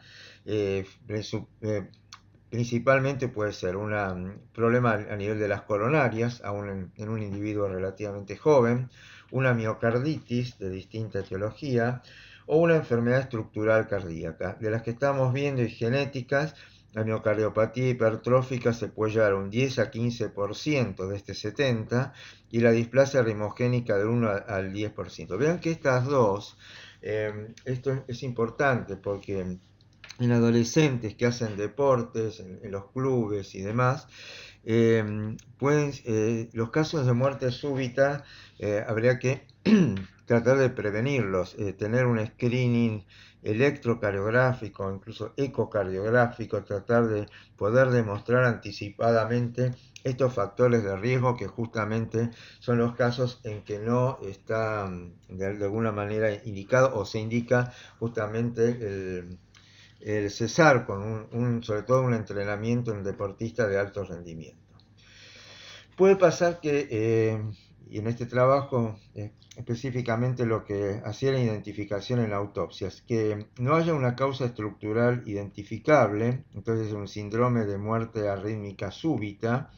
Speaker 1: principalmente puede ser un problema a nivel de las coronarias, aún en un individuo relativamente joven, una miocarditis de distinta etiología o una enfermedad estructural cardíaca. De las que estamos viendo y genéticas, la miocardiopatía hipertrófica se puede llevar un 10 a 15% de este 70%, y la displasia arritmogénica del 1 al 10%. Vean que estas dos, esto es importante porque en adolescentes que hacen deportes, en los clubes y demás, Los casos de muerte súbita habría que tratar de prevenirlos, tener un screening electrocardiográfico, incluso ecocardiográfico, tratar de poder demostrar anticipadamente estos factores de riesgo que justamente son los casos en que no está de alguna manera indicado o se indica justamente el cesar con sobre todo un entrenamiento en un deportista de alto rendimiento. Puede pasar que, y en este trabajo específicamente lo que hacía la identificación en autopsias, que no haya una causa estructural identificable, entonces un síndrome de muerte arrítmica súbita,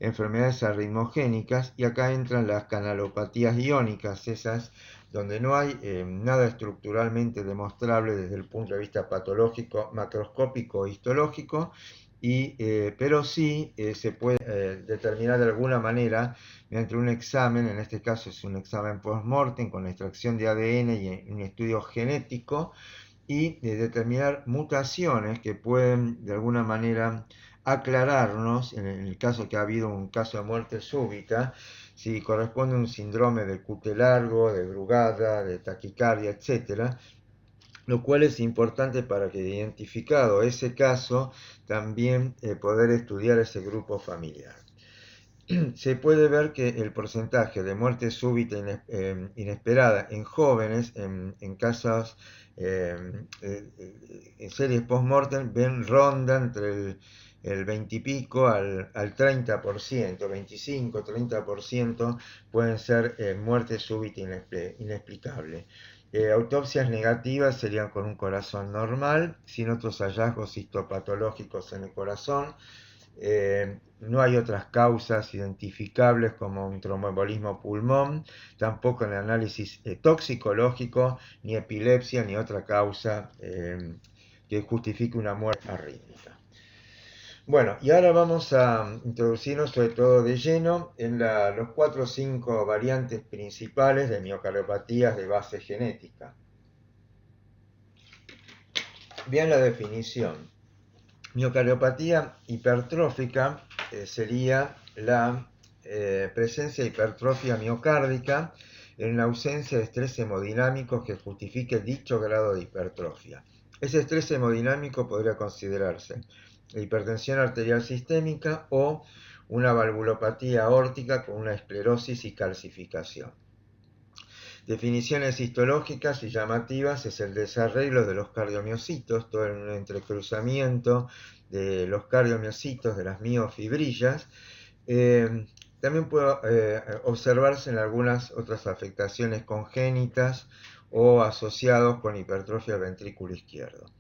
Speaker 1: enfermedades arritmogénicas, y acá entran las canalopatías iónicas, esas donde no hay nada estructuralmente demostrable desde el punto de vista patológico, macroscópico o histológico, pero sí se puede determinar de alguna manera mediante un examen, en este caso es un examen post-mortem con la extracción de ADN y un estudio genético, y determinar mutaciones que pueden de alguna manera aclararnos, en el caso que ha habido un caso de muerte súbita, si corresponde a un síndrome de QT largo, de Brugada, de taquicardia, etcétera, lo cual es importante para que, identificado ese caso, también poder estudiar ese grupo familiar. Se puede ver que el porcentaje de muerte súbita inesperada en jóvenes, en casos, en series post-mortem, ronda entre el 20 y pico al 30%, 25-30% pueden ser muerte súbita inexplicable. Autopsias negativas serían con un corazón normal, sin otros hallazgos histopatológicos en el corazón. No hay otras causas identificables como un tromboembolismo pulmón, tampoco en el análisis toxicológico, ni epilepsia, ni otra causa que justifique una muerte arrítmica. Bueno, y ahora vamos a introducirnos sobre todo de lleno en los 4 o 5 variantes principales de miocardiopatías de base genética. Vean la definición. Miocardiopatía hipertrófica sería la presencia de hipertrofia miocárdica en la ausencia de estrés hemodinámico que justifique dicho grado de hipertrofia. Ese estrés hemodinámico podría considerarse hipertensión arterial sistémica o una valvulopatía aórtica con una esclerosis y calcificación. Definiciones histológicas y llamativas es el desarreglo de los cardiomiocitos, todo en un entrecruzamiento de los cardiomiocitos de las miofibrillas. También puede observarse en algunas otras afectaciones congénitas o asociados con hipertrofia del ventrículo izquierdo.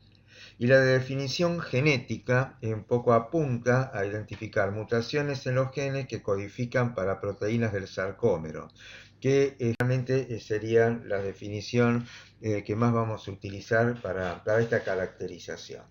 Speaker 1: Y la definición genética un poco apunta a identificar mutaciones en los genes que codifican para proteínas del sarcómero, que realmente serían la definición que más vamos a utilizar para esta caracterización.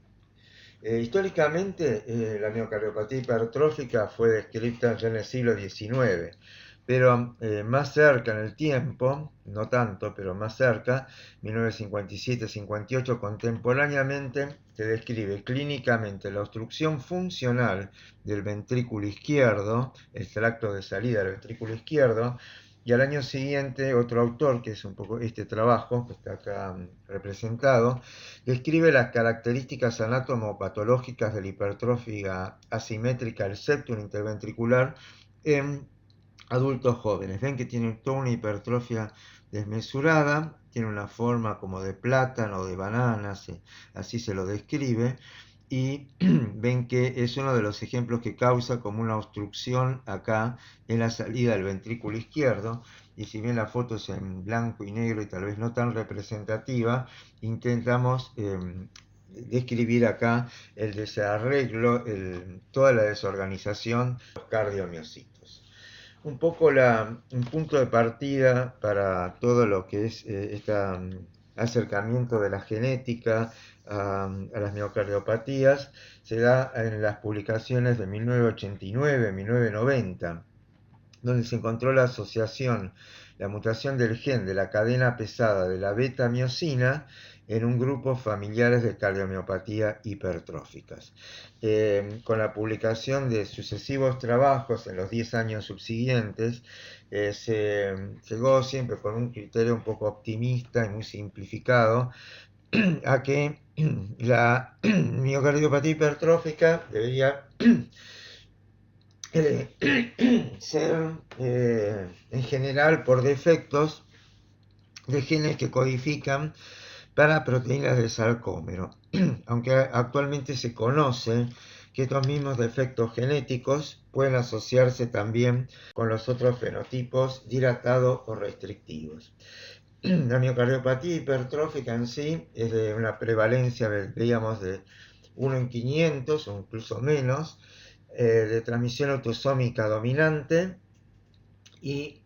Speaker 1: Históricamente, la miocardiopatía hipertrófica fue descrita ya en el siglo XIX, pero más cerca en el tiempo, no tanto, pero más cerca, 1957-58, contemporáneamente se describe clínicamente la obstrucción funcional del ventrículo izquierdo, el tracto de salida del ventrículo izquierdo, y al año siguiente otro autor, que es un poco este trabajo, que está acá representado, describe las características anatomopatológicas de la hipertrofia asimétrica del septum interventricular en adultos jóvenes. Ven que tienen toda una hipertrofia desmesurada, tiene una forma como de plátano o de banana, así se lo describe, y ven que es uno de los ejemplos que causa como una obstrucción acá en la salida del ventrículo izquierdo. Y si bien la foto es en blanco y negro y tal vez no tan representativa, intentamos describir acá el desarreglo, toda la desorganización de los cardiomiocitos. Un poco un punto de partida para todo lo que es este acercamiento de la genética a las miocardiopatías se da en las publicaciones de 1989-1990, donde se encontró la asociación la mutación del gen de la cadena pesada de la beta-miosina en un grupo familiares de cardiomiopatía hipertróficas. Con la publicación de sucesivos trabajos en los 10 años subsiguientes, se llegó siempre con un criterio un poco optimista y muy simplificado a que la miocardiopatía hipertrófica debería ser en general por defectos de genes que codifican para proteínas del sarcómero, aunque actualmente se conoce que estos mismos defectos genéticos pueden asociarse también con los otros fenotipos dilatados o restrictivos. La miocardiopatía hipertrófica en sí es de una prevalencia, digamos, de 1 en 500 o incluso menos, de transmisión autosómica dominante, y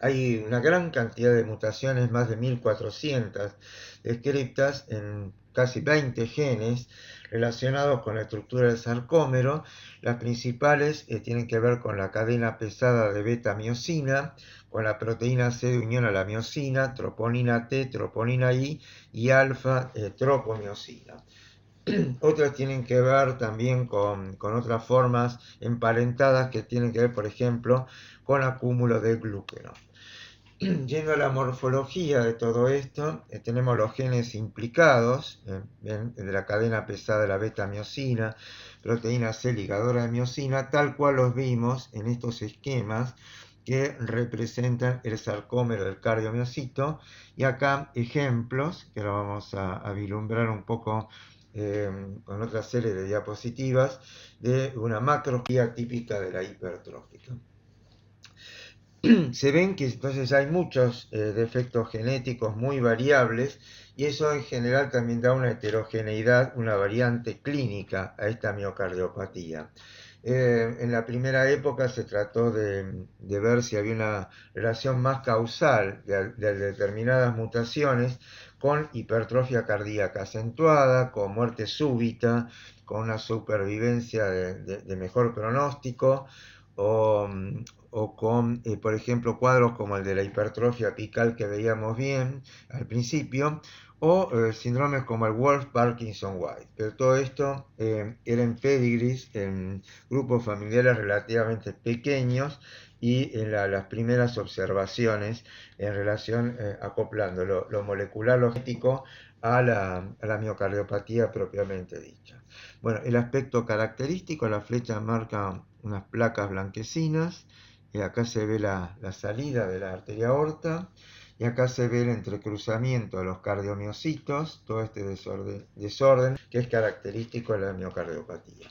Speaker 1: hay una gran cantidad de mutaciones, más de 1400 descritas en casi 20 genes relacionados con la estructura del sarcómero. Las principales tienen que ver con la cadena pesada de beta-miosina, con la proteína C de unión a la miosina, troponina T, troponina I y alfa-tropomiosina. Otras tienen que ver también con otras formas emparentadas que tienen que ver, por ejemplo, con acúmulo de glúqueno. Yendo a la morfología de todo esto, tenemos los genes implicados de la cadena pesada de la beta-miosina, proteína C ligadora de miosina, tal cual los vimos en estos esquemas que representan el sarcómero del cardiomiocito, y acá ejemplos que lo vamos a vislumbrar un poco con otra serie de diapositivas de una macroscopía típica de la hipertrófica. Se ven que entonces hay muchos defectos genéticos muy variables, y eso en general también da una heterogeneidad, una variante clínica a esta miocardiopatía. En la primera época se trató de ver si había una relación más causal de determinadas mutaciones con hipertrofia cardíaca acentuada, con muerte súbita, con una supervivencia de mejor pronóstico, o con, por ejemplo, cuadros como el de la hipertrofia apical que veíamos bien al principio, o síndromes como el Wolff-Parkinson-White. Pero todo esto era en pedigrees, en grupos familiares relativamente pequeños, y en las primeras observaciones en relación, acoplando lo molecular, lo genético, a la miocardiopatía propiamente dicha. Bueno, el aspecto característico, la flecha marca unas placas blanquecinas, y acá se ve la salida de la arteria aorta, y acá se ve el entrecruzamiento de los cardiomiocitos, todo este desorden que es característico de la miocardiopatía.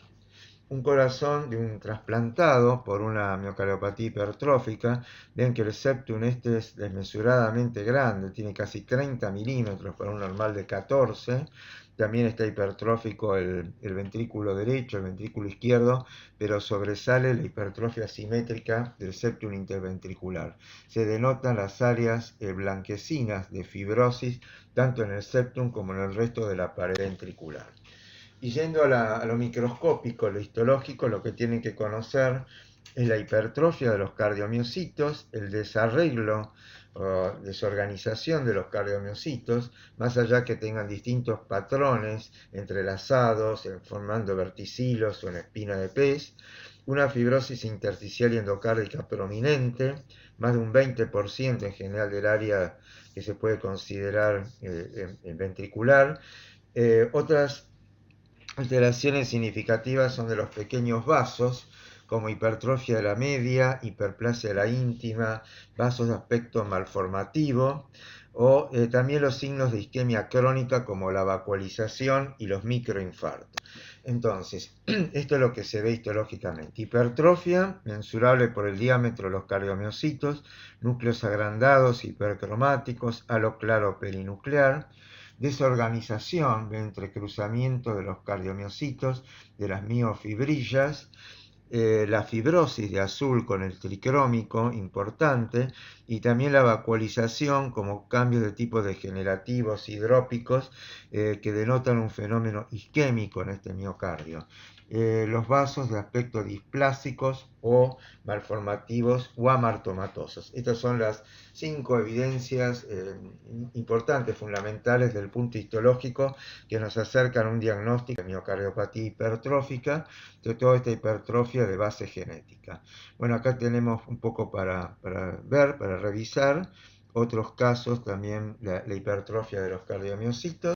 Speaker 1: Un corazón de un trasplantado por una miocardiopatía hipertrófica, ven que el septum este es desmesuradamente grande, tiene casi 30 milímetros para un normal de 14. También está hipertrófico el ventrículo derecho, el ventrículo izquierdo, pero sobresale la hipertrofia simétrica del septum interventricular. Se denotan las áreas blanquecinas de fibrosis tanto en el septum como en el resto de la pared ventricular. Y yendo a lo microscópico, lo histológico, lo que tienen que conocer es la hipertrofia de los cardiomiocitos, el desarreglo o desorganización de los cardiomiocitos, más allá que tengan distintos patrones entrelazados, formando verticilos o una espina de pez, una fibrosis intersticial y endocárdica prominente, más de un 20% en general del área que se puede considerar ventricular. Otras alteraciones significativas son de los pequeños vasos, como hipertrofia de la media, hiperplasia de la íntima, vasos de aspecto malformativo, o también los signos de isquemia crónica como la vacuolización y los microinfartos. Entonces, esto es lo que se ve histológicamente. Hipertrofia, mensurable por el diámetro de los cardiomiocitos, núcleos agrandados, hipercromáticos, halo claro perinuclear. Desorganización, entrecruzamiento de los cardiomiocitos, de las miofibrillas, la fibrosis de azul con el tricrómico importante, y también la vacuolización como cambios de tipo degenerativos hidrópicos que denotan un fenómeno isquémico en este miocardio. los vasos de aspecto displásicos o malformativos o amartomatosos. Estas son las 5 evidencias importantes, fundamentales del punto histológico que nos acercan a un diagnóstico de miocardiopatía hipertrófica, de toda esta hipertrofia de base genética. Bueno, acá tenemos un poco para ver, para revisar otros casos, también la hipertrofia de los cardiomiocitos,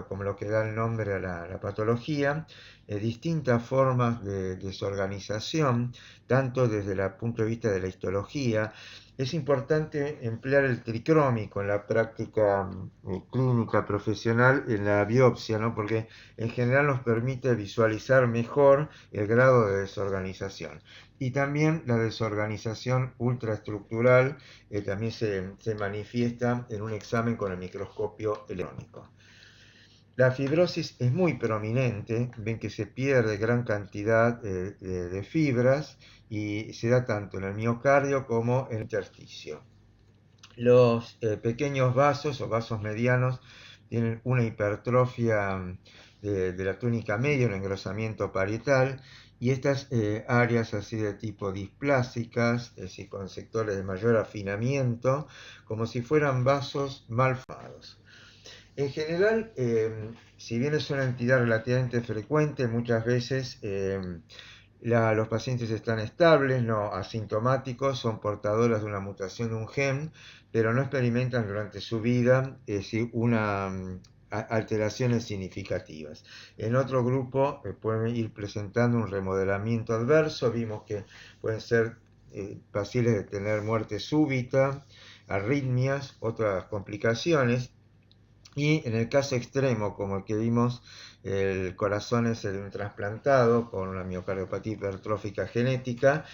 Speaker 1: como lo que da el nombre a la patología, distintas formas de desorganización, tanto desde el punto de vista de la histología. Es importante emplear el tricrómico en la práctica clínica profesional, en la biopsia, ¿no? Porque en general nos permite visualizar mejor el grado de desorganización. Y también la desorganización ultraestructural también se manifiesta en un examen con el microscopio electrónico. La fibrosis es muy prominente, ven que se pierde gran cantidad de fibras y se da tanto en el miocardio como en el intersticio. Los pequeños vasos o vasos medianos tienen una hipertrofia de la túnica media, un engrosamiento parietal, y estas áreas así de tipo displásicas, es decir, con sectores de mayor afinamiento, como si fueran vasos mal formados. En general, si bien es una entidad relativamente frecuente, muchas veces los pacientes están estables, no asintomáticos, son portadores de una mutación de un gen, pero no experimentan durante su vida alteraciones significativas. En otro grupo pueden ir presentando un remodelamiento adverso, vimos que pueden ser pacientes de tener muerte súbita, arritmias, otras complicaciones. Y en el caso extremo, como el que vimos, el corazón es el de un trasplantado con una miocardiopatía hipertrófica genética,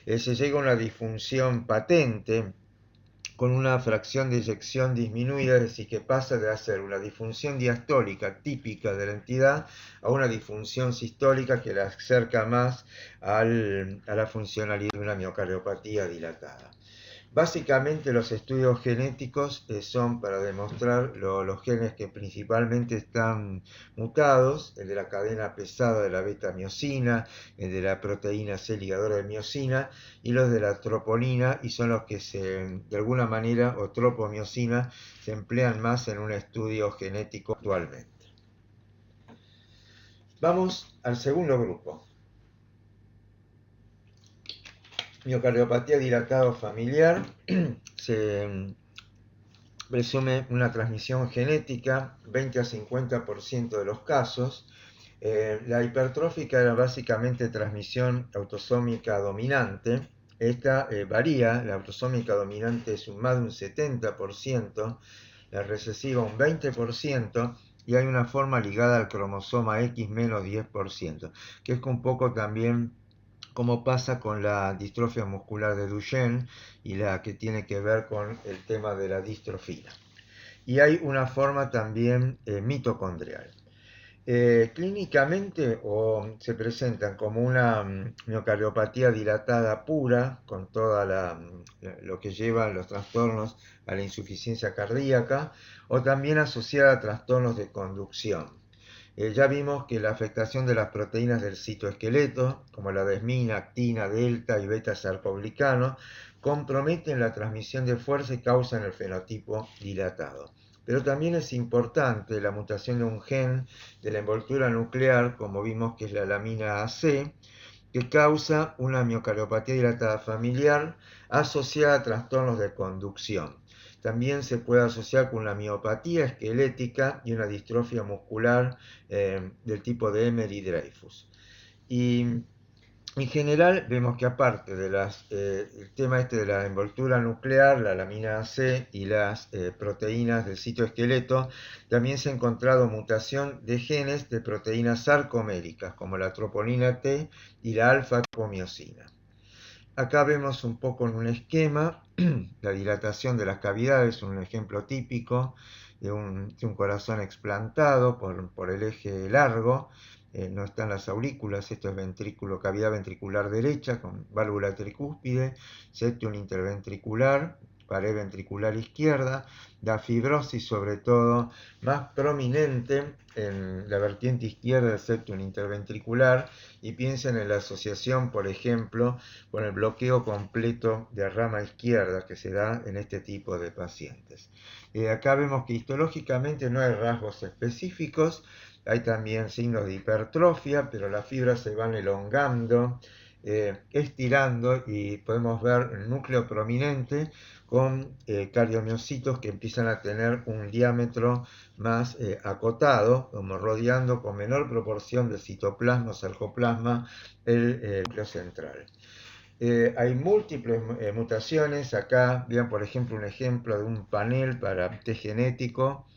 Speaker 1: se llega a una disfunción patente con una fracción de eyección disminuida, es decir, que pasa de hacer una disfunción diastólica típica de la entidad a una disfunción sistólica que la acerca más a la funcionalidad de una miocardiopatía dilatada. Básicamente los estudios genéticos son para demostrar los genes que principalmente están mutados, el de la cadena pesada de la beta-miosina, el de la proteína C ligadora de miosina y los de la troponina, y son los que de alguna manera, o tropomiosina, se emplean más en un estudio genético actualmente. Vamos al segundo grupo. Miocardiopatía dilatada familiar. Se presume una transmisión genética, 20 a 50% de los casos. La hipertrófica era básicamente transmisión autosómica dominante. Esta varía, la autosómica dominante es más de un 70%, la recesiva un 20%, y hay una forma ligada al cromosoma X menos 10%, que es un poco también como pasa con la distrofia muscular de Duchenne y la que tiene que ver con el tema de la distrofia. Y hay una forma también mitocondrial. Clínicamente se presentan como una miocardiopatía dilatada pura, con toda lo que lleva los trastornos a la insuficiencia cardíaca, o también asociada a trastornos de conducción. Ya vimos que la afectación de las proteínas del citoesqueleto, como la desmina, actina, delta y beta-sarcoglicano, comprometen la transmisión de fuerza y causan el fenotipo dilatado. Pero también es importante la mutación de un gen de la envoltura nuclear, como vimos que es la lamina AC, que causa una miocardiopatía dilatada familiar asociada a trastornos de conducción. También se puede asociar con una miopatía esquelética y una distrofia muscular del tipo de Emery-Dreifuss. Y en general vemos que aparte de el tema de la envoltura nuclear, la lamina C y las proteínas del citoesqueleto, también se ha encontrado mutación de genes de proteínas sarcoméricas, como la troponina T y la alfa-tropomiosina. Acá vemos un poco en un esquema la dilatación de las cavidades, un ejemplo típico de un corazón explantado por el eje largo. No están las aurículas, esto es cavidad ventricular derecha con válvula tricúspide, septum interventricular pared ventricular izquierda, la fibrosis sobre todo más prominente en la vertiente izquierda del septum interventricular, y piensen en la asociación, por ejemplo, con el bloqueo completo de rama izquierda que se da en este tipo de pacientes. Acá vemos que histológicamente no hay rasgos específicos, hay también signos de hipertrofia, pero las fibras se van elongando, estirando, y podemos ver el núcleo prominente con cardiomiocitos que empiezan a tener un diámetro más acotado, como rodeando con menor proporción de citoplasma o sarcoplasma el núcleo central. Hay múltiples mutaciones. Acá vean, por ejemplo, un ejemplo de un panel para test genético.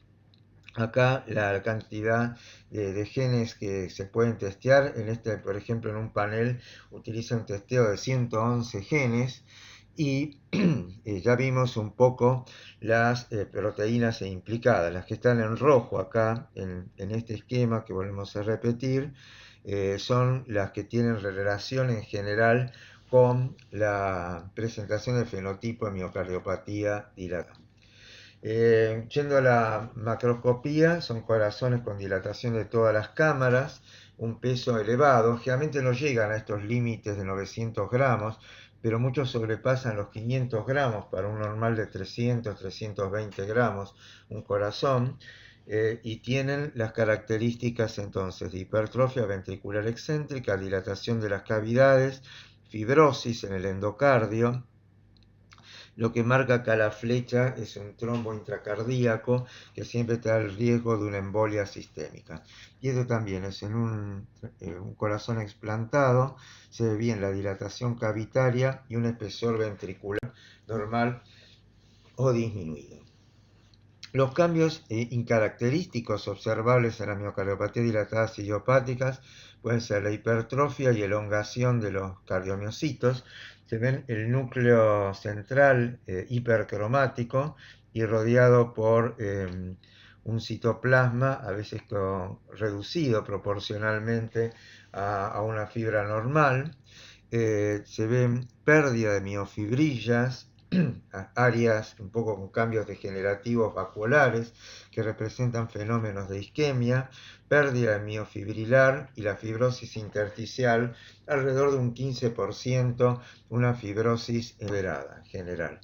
Speaker 1: Acá la cantidad de genes que se pueden testear, por ejemplo, en un panel utiliza un testeo de 111 genes, y ya vimos un poco las proteínas implicadas. Las que están en rojo acá en este esquema que volvemos a repetir son las que tienen relación en general con la presentación del fenotipo de miocardiopatía dilatada. Yendo a la macroscopía, son corazones con dilatación de todas las cámaras, un peso elevado, generalmente no llegan a estos límites de 900 gramos, pero muchos sobrepasan los 500 gramos para un normal de 300-320 gramos, un corazón, y tienen las características entonces de hipertrofia ventricular excéntrica, dilatación de las cavidades, fibrosis en el endocardio. Lo que marca acá la flecha es un trombo intracardíaco que siempre está al riesgo de una embolia sistémica. Y esto también es en un corazón explantado, se ve bien la dilatación cavitaria y un espesor ventricular normal o disminuido. Los cambios incaracterísticos observables en la miocardiopatía dilatadas idiopáticas pueden ser la hipertrofia y elongación de los cardiomiocitos. Se ven el núcleo central hipercromático y rodeado por un citoplasma, a veces reducido proporcionalmente a una fibra normal. Se ven pérdida de miofibrillas, áreas un poco con cambios degenerativos vacuolares que representan fenómenos de isquemia, pérdida de miofibrilar y la fibrosis intersticial, alrededor de un 15%, una fibrosis moderada en general.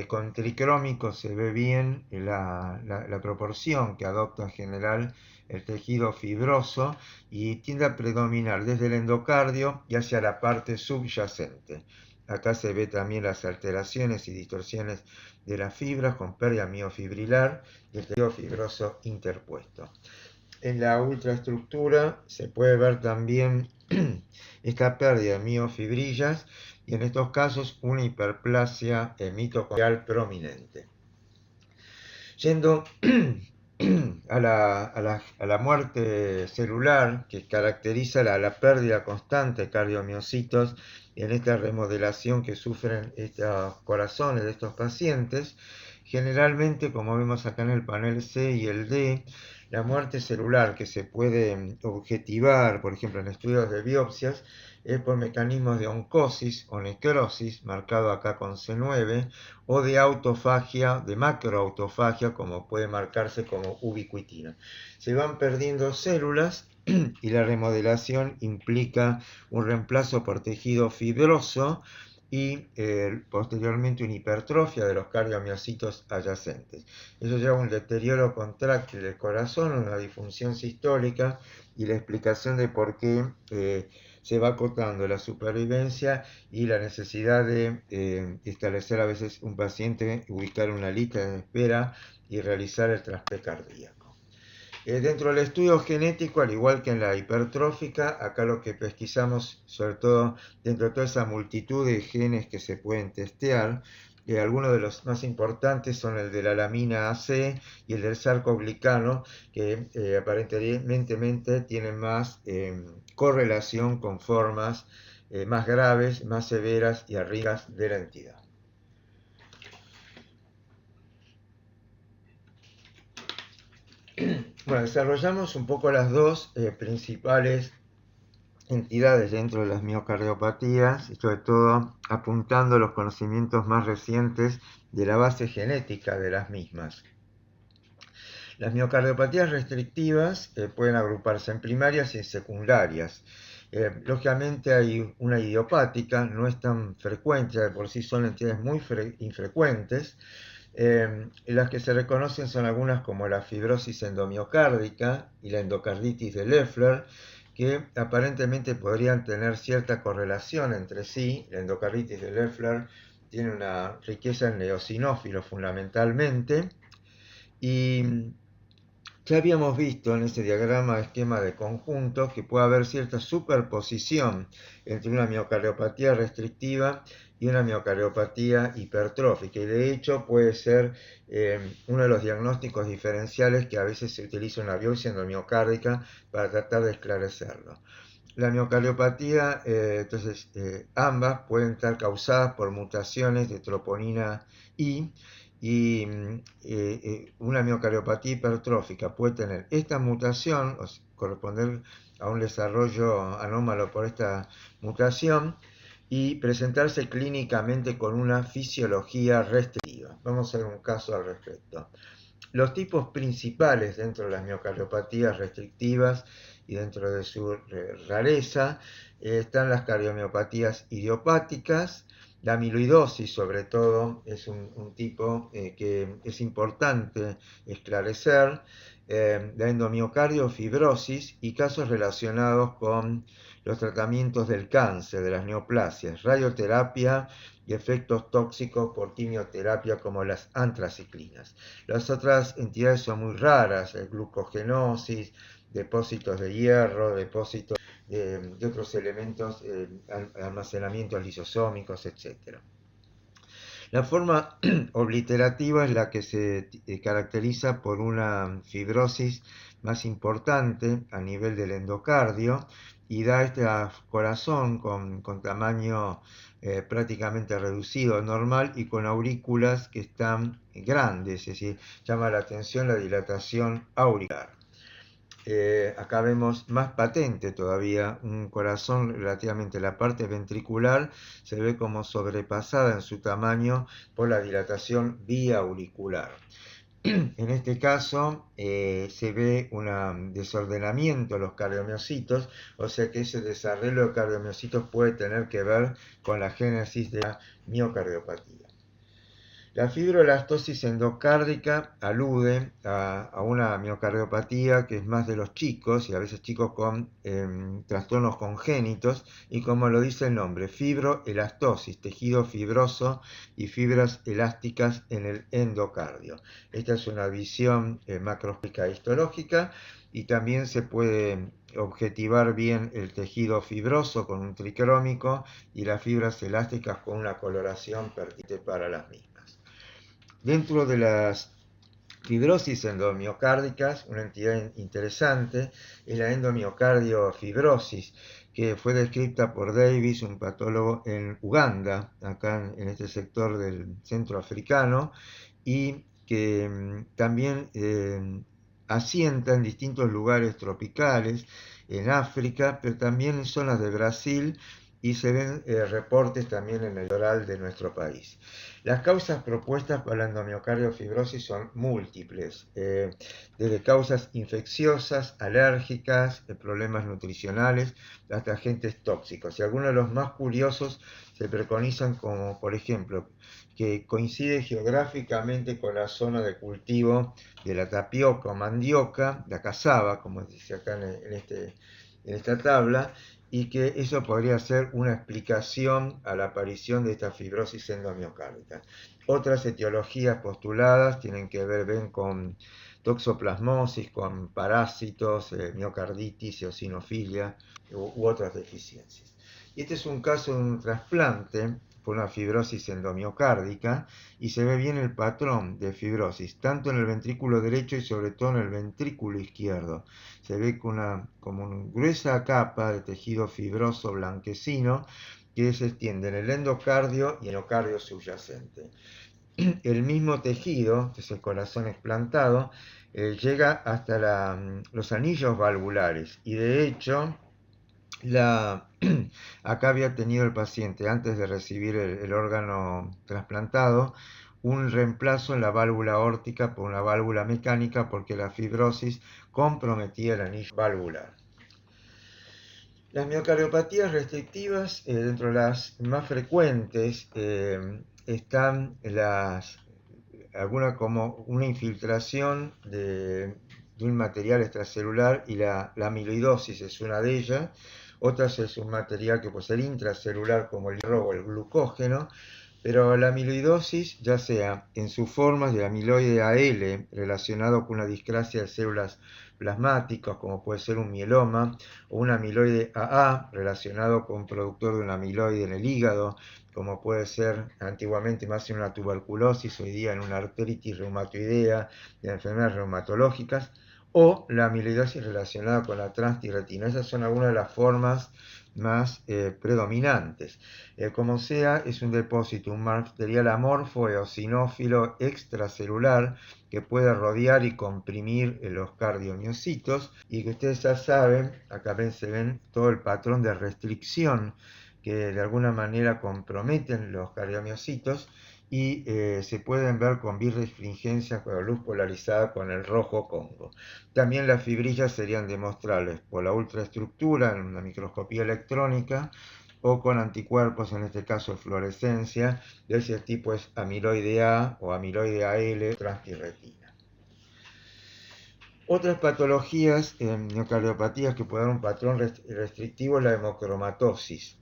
Speaker 1: Con tricrómico se ve bien la proporción que adopta en general el tejido fibroso y tiende a predominar desde el endocardio y hacia la parte subyacente. Acá se ve también las alteraciones y distorsiones de las fibras con pérdida miofibrilar y el tejido fibroso interpuesto. En la ultraestructura se puede ver también esta pérdida de miofibrillas y en estos casos una hiperplasia mitocondrial prominente. Yendo a la muerte celular, que caracteriza la pérdida constante de cardiomiocitos en esta remodelación que sufren estos corazones de estos pacientes, generalmente, como vemos acá en el panel C y el D, la muerte celular que se puede objetivar, por ejemplo, en estudios de biopsias, es por mecanismos de oncosis o necrosis, marcado acá con C9, o de autofagia, de macroautofagia, como puede marcarse como ubiquitina. Se van perdiendo células y la remodelación implica un reemplazo por tejido fibroso y posteriormente una hipertrofia de los cardiomiocitos adyacentes. Eso lleva a un deterioro contráctil del corazón, una disfunción sistólica y la explicación de por qué se va acotando la supervivencia y la necesidad de establecer a veces un paciente, ubicar una lista de espera y realizar el trasplante cardíaco. Dentro del estudio genético, al igual que en la hipertrófica, acá lo que pesquisamos, sobre todo dentro de toda esa multitud de genes que se pueden testear, algunos de los más importantes son el de la lamina AC y el del sarcoglicano, que aparentemente tienen más correlación con formas más graves, más severas y arriesgadas de la entidad. Bueno, desarrollamos un poco las dos principales entidades dentro de las miocardiopatías, y sobre todo apuntando los conocimientos más recientes de la base genética de las mismas. Las miocardiopatías restrictivas pueden agruparse en primarias y en secundarias. Lógicamente hay una idiopática, no es tan frecuente, de por sí son entidades muy infrecuentes. Las que se reconocen son algunas como la fibrosis endomiocárdica y la endocarditis de Loeffler, que aparentemente podrían tener cierta correlación entre sí. La endocarditis de Loeffler tiene una riqueza en eosinófilos fundamentalmente, y ya habíamos visto en ese diagrama esquema de conjuntos que puede haber cierta superposición entre una miocardiopatía restrictiva y una miocardiopatía hipertrófica, y de hecho puede ser uno de los diagnósticos diferenciales que a veces se utiliza en la biopsia endomiocárdica para tratar de esclarecerlo. La miocardiopatía, entonces, ambas pueden estar causadas por mutaciones de troponina I, y una miocardiopatía hipertrófica puede tener esta mutación, o corresponder a un desarrollo anómalo por esta mutación, y presentarse clínicamente con una fisiología restrictiva. Vamos a ver un caso al respecto. Los tipos principales dentro de las miocardiopatías restrictivas y dentro de su rareza están las cardiomiopatías idiopáticas. La amiloidosis, sobre todo, es un tipo que es importante esclarecer. La endomiocardofibrosis y casos relacionados con los tratamientos del cáncer, de las neoplasias, radioterapia y efectos tóxicos por quimioterapia como las antraciclinas. Las otras entidades son muy raras: glucogenosis, depósitos de hierro, depósitos de otros elementos, almacenamientos lisosómicos, etc. La forma obliterativa es la que se caracteriza por una fibrosis más importante a nivel del endocardio y da este corazón con tamaño prácticamente reducido, normal, y con aurículas que están grandes, es decir, llama la atención la dilatación auricular. Acá vemos más patente todavía un corazón relativamente, la parte ventricular se ve como sobrepasada en su tamaño por la dilatación vía auricular. En este caso se ve un desordenamiento de los cardiomiocitos, o sea que ese desarreglo de cardiomiocitos puede tener que ver con la génesis de la miocardiopatía. La fibroelastosis endocárdica alude a una miocardiopatía que es más de los chicos, y a veces chicos con trastornos congénitos, y como lo dice el nombre, fibroelastosis, tejido fibroso y fibras elásticas en el endocardio. Esta es una visión macroscópica histológica, y también se puede objetivar bien el tejido fibroso con un tricrómico y las fibras elásticas con una coloración pertinente para las mismas. Dentro de las fibrosis endomiocárdicas, una entidad interesante es la endomiocardiofibrosis, que fue descrita por Davis, un patólogo en Uganda, acá en este sector del centro africano, y que también asienta en distintos lugares tropicales, en África, pero también en zonas de Brasil, y se ven reportes también en el litoral de nuestro país. Las causas propuestas para la endomiocardofibrosis son múltiples, desde causas infecciosas, alérgicas, problemas nutricionales, hasta agentes tóxicos. Y algunos de los más curiosos se preconizan como, por ejemplo, que coincide geográficamente con la zona de cultivo de la tapioca o mandioca, la cazaba, como dice acá en esta tabla, y que eso podría ser una explicación a la aparición de esta fibrosis endomiocárdica. Otras etiologías postuladas tienen que ver bien con toxoplasmosis, con parásitos, miocarditis, eosinofilia u otras deficiencias. Y este es un caso de un trasplante por una fibrosis endomiocárdica, y se ve bien el patrón de fibrosis, tanto en el ventrículo derecho y sobre todo en el ventrículo izquierdo. Se ve como una gruesa capa de tejido fibroso blanquecino que se extiende en el endocardio y en el endocardio subyacente. El mismo tejido, que es el corazón explantado, llega hasta los anillos valvulares, y de hecho acá había tenido el paciente, antes de recibir el órgano trasplantado, un reemplazo en la válvula aórtica por una válvula mecánica porque la fibrosis comprometía el anillo valvular. Las miocardiopatías restrictivas, dentro de las más frecuentes, están alguna como una infiltración de un material extracelular, y la amiloidosis es una de ellas. Otras es un material que puede ser intracelular, como el hierro o el glucógeno, pero la amiloidosis, ya sea en sus formas de amiloide AL relacionado con una discrasia de células plasmáticas, como puede ser un mieloma, o un amiloide AA relacionado con un productor de un amiloide en el hígado, como puede ser antiguamente más en una tuberculosis, hoy día en una artritis reumatoidea, de enfermedades reumatológicas, o la amiloidosis relacionada con la transtiratina. Esas son algunas de las formas más predominantes. Como sea, es un depósito, un material amorfo eosinófilo extracelular que puede rodear y comprimir los cardiomiocitos, y que ustedes ya saben, acá se ven todo el patrón de restricción que de alguna manera comprometen los cardiomiocitos, y se pueden ver con birrefringencia con la luz polarizada con el rojo Congo. También las fibrillas serían demostrables por la ultraestructura en una microscopía electrónica, o con anticuerpos, en este caso fluorescencia, de ese tipo es amiloide A o amiloide AL transtiratina. Otras patologías en miocardiopatías que pueden dar un patrón restrictivo es la hemocromatosis.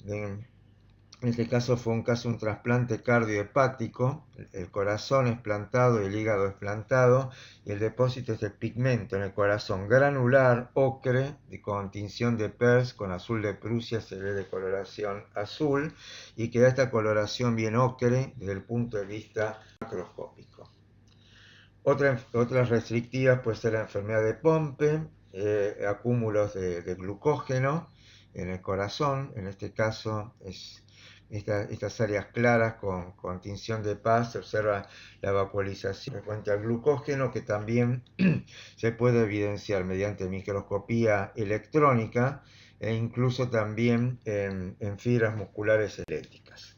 Speaker 1: En este caso fue un trasplante cardiohepático, el corazón explantado y el hígado explantado, y el depósito es de pigmento en el corazón granular, ocre, con tinción de Peirce, con azul de Prusia se ve de coloración azul, y que da esta coloración bien ocre desde el punto de vista macroscópico. Otras restrictivas puede ser la enfermedad de Pompe, acúmulos de glucógeno en el corazón, en este caso es estas áreas claras con tinción de paz, se observa la vaporización frecuente al glucógeno, que también se puede evidenciar mediante microscopía electrónica e incluso también en fibras musculares eléctricas.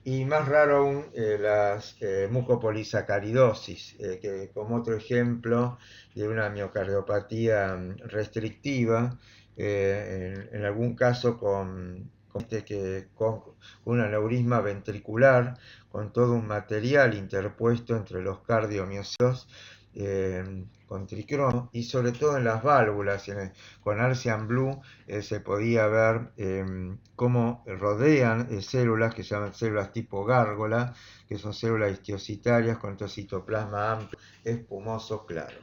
Speaker 1: Y más raro aún, las mucopolisacaridosis, que como otro ejemplo de una miocardiopatía restrictiva, en algún caso con un aneurisma ventricular, con todo un material interpuesto entre los cardiomiocitos, con tricromo, y sobre todo en las válvulas, con Arcian Blue se podía ver cómo rodean células que se llaman células tipo gárgola, que son células histiocitarias con este citoplasma amplio, espumoso, claro.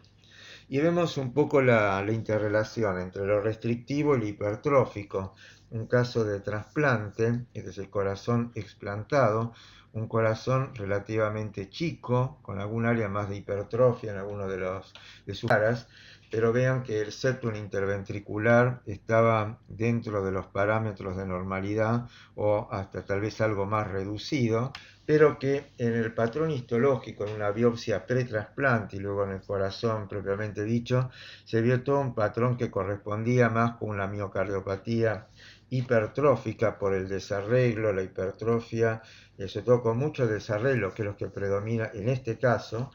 Speaker 1: Y vemos un poco la interrelación entre lo restrictivo y lo hipertrófico. Un caso de trasplante, este es el corazón explantado, un corazón relativamente chico, con algún área más de hipertrofia en alguno de sus caras, pero vean que el septum interventricular estaba dentro de los parámetros de normalidad, o hasta tal vez algo más reducido, pero que en el patrón histológico, en una biopsia pretrasplante y luego en el corazón propiamente dicho, se vio todo un patrón que correspondía más con una miocardiopatía hipertrófica por el desarreglo, la hipertrofia, sobre todo con mucho desarreglo, que es lo que predomina en este caso,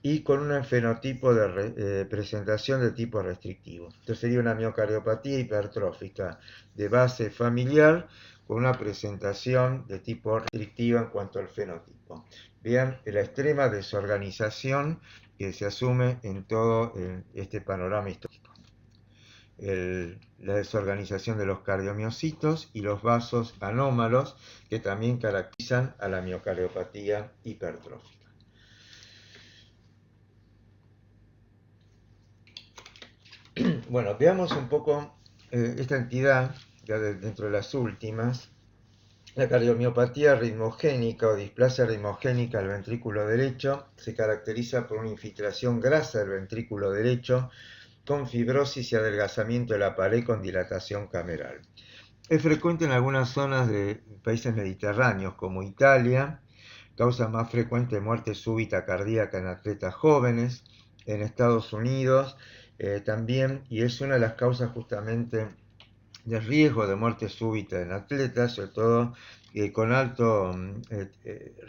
Speaker 1: y con un fenotipo de presentación de tipo restrictivo. Entonces sería una miocardiopatía hipertrófica de base familiar con una presentación de tipo restrictiva en cuanto al fenotipo. Vean la extrema desorganización que se asume en todo este panorama histórico. La desorganización de los cardiomiocitos y los vasos anómalos, que también caracterizan a la miocardiopatía hipertrófica. Bueno, veamos un poco esta entidad, ya dentro de las últimas, la cardiomiopatía ritmogénica o displasia ritmogénica del ventrículo derecho se caracteriza por una infiltración grasa del ventrículo derecho con fibrosis y adelgazamiento de la pared con dilatación cameral. Es frecuente en algunas zonas de países mediterráneos como Italia, causa más frecuente de muerte súbita cardíaca en atletas jóvenes, en Estados Unidos también, y es una de las causas justamente de riesgo de muerte súbita en atletas, sobre todo con alto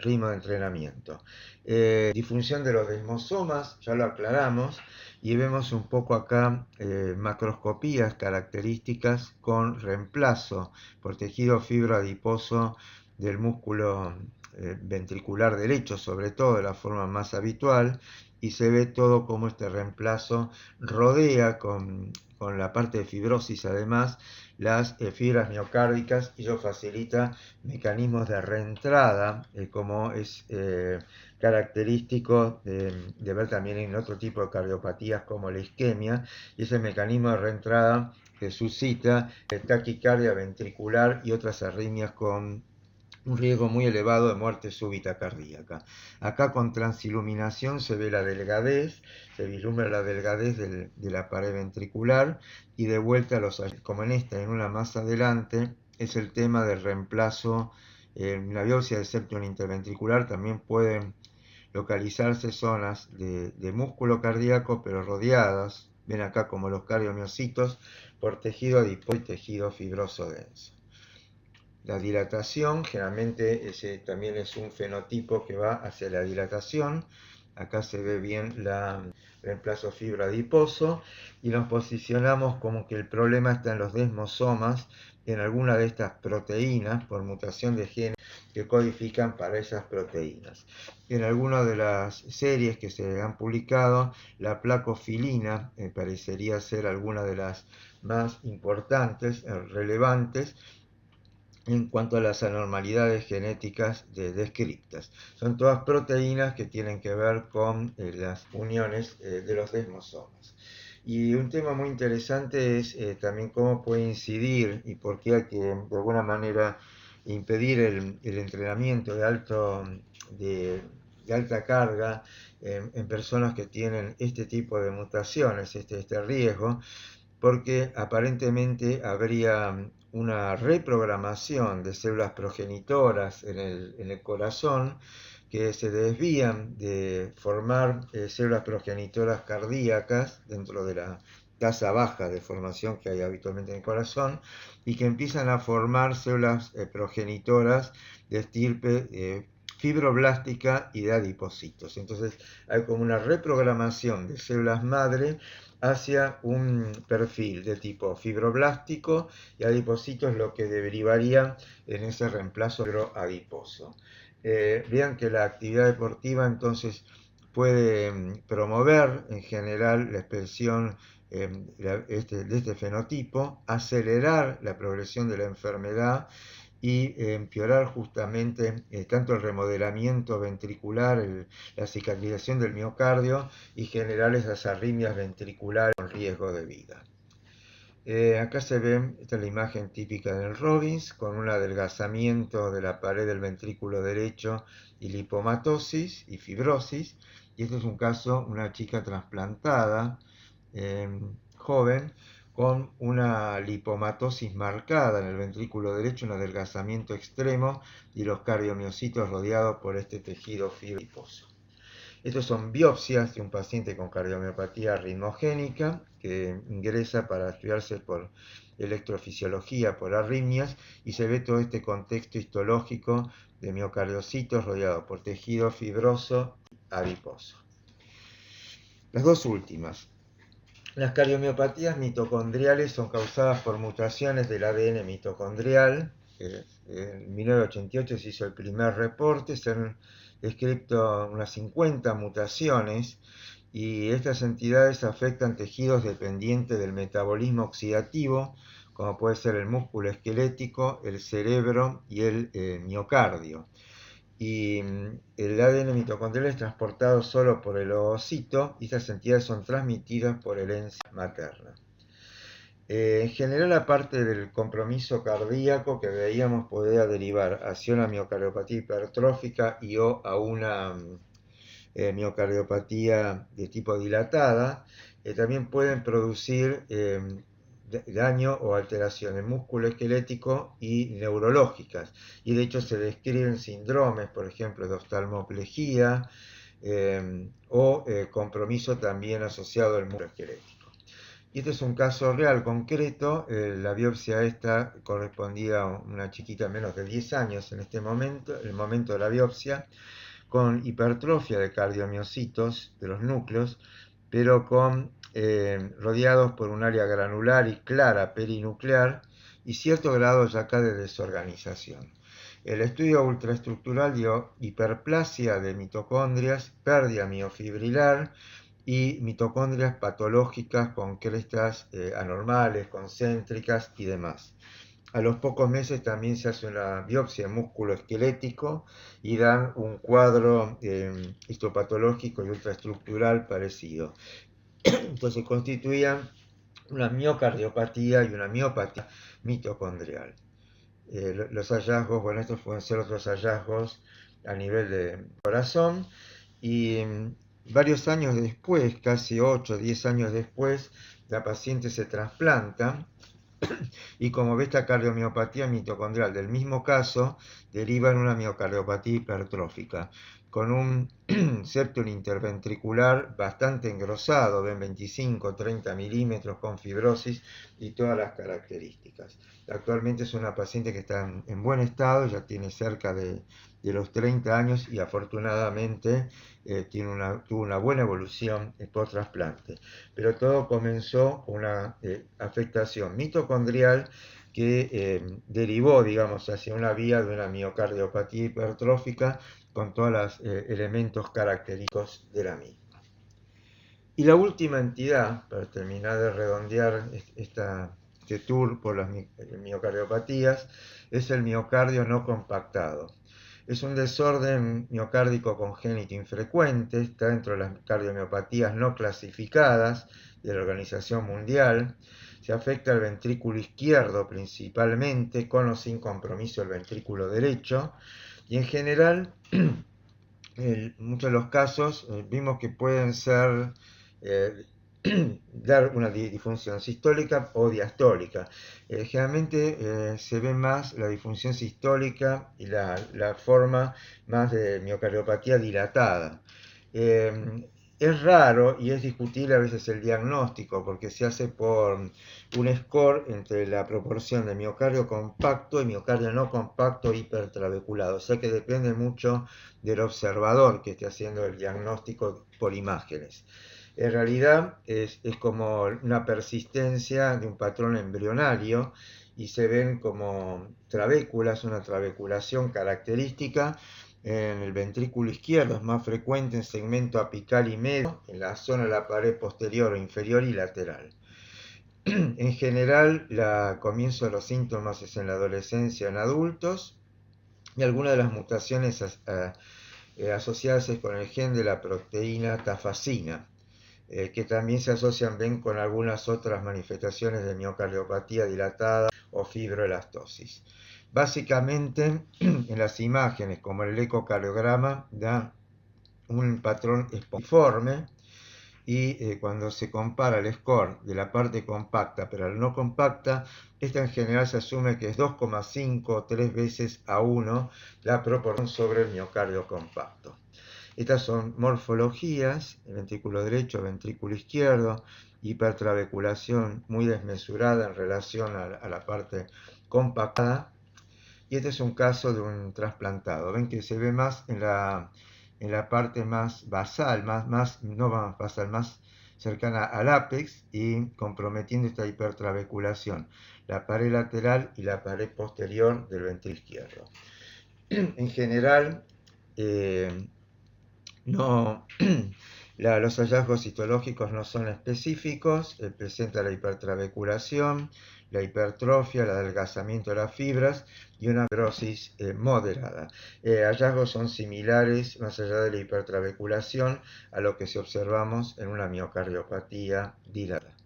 Speaker 1: ritmo de entrenamiento. Disfunción de los desmosomas, ya lo aclaramos, y vemos un poco acá macroscopías características con reemplazo por tejido fibro adiposo del músculo ventricular derecho, sobre todo de la forma más habitual, y se ve todo como este reemplazo rodea con la parte de fibrosis además las fibras miocárdicas y ello facilita mecanismos de reentrada, como es característico de ver también en otro tipo de cardiopatías como la isquemia, y ese mecanismo de reentrada que suscita taquicardia ventricular y otras arritmias con un riesgo muy elevado de muerte súbita cardíaca. Acá con transiluminación se ve la delgadez, se vislumbra la delgadez de la pared ventricular y de vuelta como en esta, en una más adelante, es el tema del reemplazo. En la biopsia del septum interventricular también pueden localizarse zonas de músculo cardíaco, pero rodeadas, ven acá como los cardiomiocitos, por tejido adiposo y tejido fibroso denso. La dilatación, generalmente ese también es un fenotipo que va hacia la dilatación. Acá se ve bien el reemplazo fibra adiposo y nos posicionamos como que el problema está en los desmosomas, en alguna de estas proteínas por mutación de genes que codifican para esas proteínas. En algunas de las series que se han publicado, la placofilina parecería ser alguna de las más importantes, relevantes, en cuanto a las anormalidades genéticas descriptas. Son todas proteínas que tienen que ver con las uniones de los desmosomas. Y un tema muy interesante es también cómo puede incidir y por qué hay que de alguna manera impedir el entrenamiento de alta carga en personas que tienen este tipo de mutaciones, este riesgo, porque aparentemente habría una reprogramación de células progenitoras en el corazón que se desvían de formar células progenitoras cardíacas dentro de la tasa baja de formación que hay habitualmente en el corazón y que empiezan a formar células progenitoras de estirpe fibroblástica y de adipocitos. Entonces hay como una reprogramación de células madre hacia un perfil de tipo fibroblástico y adipocitos, lo que derivaría en ese reemplazo adiposo. Vean que la actividad deportiva entonces puede promover en general la expresión de este fenotipo, acelerar la progresión de la enfermedad y empeorar justamente tanto el remodelamiento ventricular, la cicatrización del miocardio y generar esas arritmias ventriculares con riesgo de vida. Acá se ve, esta es la imagen típica del Robbins, con un adelgazamiento de la pared del ventrículo derecho y lipomatosis y fibrosis. Y este es un caso, una chica trasplantada, joven, con una lipomatosis marcada en el ventrículo derecho, un adelgazamiento extremo y los cardiomiocitos rodeados por este tejido fibroso. Estos son biopsias de un paciente con cardiomiopatía ritmogénica que ingresa para estudiarse por electrofisiología, por arritmias, y se ve todo este contexto histológico de miocardiocitos rodeado por tejido fibroso adiposo. Las dos últimas. Las cardiomiopatías mitocondriales son causadas por mutaciones del ADN mitocondrial. En 1988 se hizo el primer reporte, se han descrito unas 50 mutaciones y estas entidades afectan tejidos dependientes del metabolismo oxidativo, como puede ser el músculo esquelético, el cerebro y el miocardio. Y el ADN mitocondrial es transportado solo por el ovocito y estas entidades son transmitidas por el enzima materna. En general, aparte del compromiso cardíaco que veíamos podría derivar hacia una miocardiopatía hipertrófica y o a una miocardiopatía de tipo dilatada, también pueden producir daño o alteraciones musculoesquelético y neurológicas. Y de hecho se describen síndromes, por ejemplo, de oftalmoplejía o compromiso también asociado al músculo esquelético. Y este es un caso real, concreto. La biopsia esta correspondía a una chiquita de menos de 10 años en este momento, el momento de la biopsia, con hipertrofia de cardiomiocitos de los núcleos, pero rodeados por un área granular y clara perinuclear y cierto grado ya acá de desorganización. El estudio ultraestructural dio hiperplasia de mitocondrias, pérdida miofibrilar y mitocondrias patológicas con crestas anormales, concéntricas y demás. A los pocos meses también se hace una biopsia de músculo esquelético y dan un cuadro histopatológico y ultraestructural parecido. Entonces constituían una miocardiopatía y una miopatía mitocondrial. Los hallazgos, bueno, estos pueden ser otros hallazgos a nivel de corazón y varios años después, casi 8 o 10 años después, la paciente se trasplanta y como ve esta cardiomiopatía mitocondrial del mismo caso, deriva en una miocardiopatía hipertrófica, con un septum interventricular bastante engrosado, ven 25-30 milímetros, con fibrosis y todas las características. Actualmente es una paciente que está en buen estado, ya tiene cerca de los 30 años y afortunadamente tuvo una buena evolución post trasplante. Pero todo comenzó con una afectación mitocondrial que derivó, digamos, hacia una vía de una miocardiopatía hipertrófica con todos los elementos característicos de la misma. Y la última entidad, para terminar de redondear este tour por las miocardiopatías, es el miocardio no compactado. Es un desorden miocárdico congénito infrecuente, está dentro de las cardiomiopatías no clasificadas de la Organización Mundial. Se afecta al ventrículo izquierdo principalmente, con o sin compromiso el ventrículo derecho, y en general, en muchos de los casos, vimos que pueden ser eh, dar una disfunción sistólica o diastólica. Generalmente se ve más la disfunción sistólica y la forma más de miocardiopatía dilatada. Es raro y es discutible a veces el diagnóstico porque se hace por un score entre la proporción de miocardio compacto y miocardio no compacto hipertrabeculado. O sea que depende mucho del observador que esté haciendo el diagnóstico por imágenes. En realidad es como una persistencia de un patrón embrionario y se ven como trabéculas, una trabeculación característica en el ventrículo izquierdo, es más frecuente en segmento apical y medio, en la zona de la pared posterior o inferior y lateral. En general, el comienzo de los síntomas es en la adolescencia en adultos y algunas de las mutaciones asociadas con el gen de la proteína tafacina, que también se asocian bien con algunas otras manifestaciones de miocardiopatía dilatada o fibroelastosis. Básicamente, en las imágenes, como el ecocardiograma, da un patrón esponjiforme y cuando se compara el score de la parte compacta pero la no compacta, esta en general se asume que es 2,5 o 3 veces a 1 la proporción sobre el miocardio compacto. Estas son morfologías, el ventrículo derecho, ventrículo izquierdo, hipertrabeculación muy desmesurada en relación a la parte compactada. Y este es un caso de un trasplantado. Ven que se ve más en la parte más basal, no más basal, más cercana al ápex y comprometiendo esta hipertrabeculación, la pared lateral y la pared posterior del ventrículo izquierdo. En general, no, los hallazgos histológicos no son específicos, presenta la hipertrabeculación, la hipertrofia, el adelgazamiento de las fibras y una fibrosis moderada. Hallazgos son similares, más allá de la hipertrabeculación, a lo que se observamos en una miocardiopatía dilatada.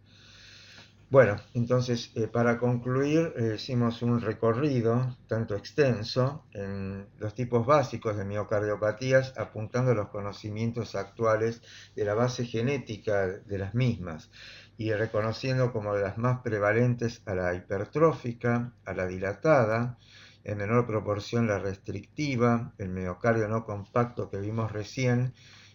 Speaker 1: Bueno, entonces para concluir hicimos un recorrido tanto extenso en los tipos básicos de miocardiopatías apuntando a los conocimientos actuales de la base genética de las mismas y reconociendo como de las más prevalentes a la hipertrófica, a la dilatada, en menor proporción la restrictiva, el miocardio no compacto que vimos recién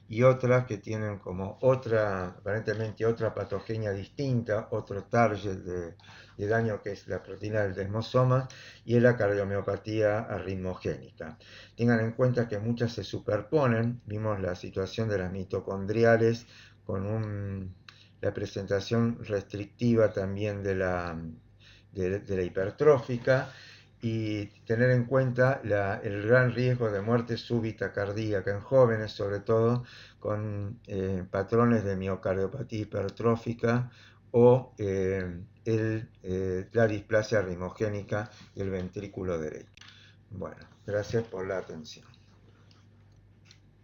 Speaker 1: y otras que tienen como aparentemente otra patogenia distinta, otro target de daño que es la proteína del desmosoma, y es la cardiomiopatía arritmogénica. Tengan en cuenta que muchas se superponen, vimos la situación de las mitocondriales con la presentación restrictiva también de la hipertrófica, y tener en cuenta el gran riesgo de muerte súbita cardíaca en jóvenes, sobre todo con patrones de miocardiopatía hipertrófica o la displasia rimogénica del ventrículo derecho. Bueno, gracias por la atención.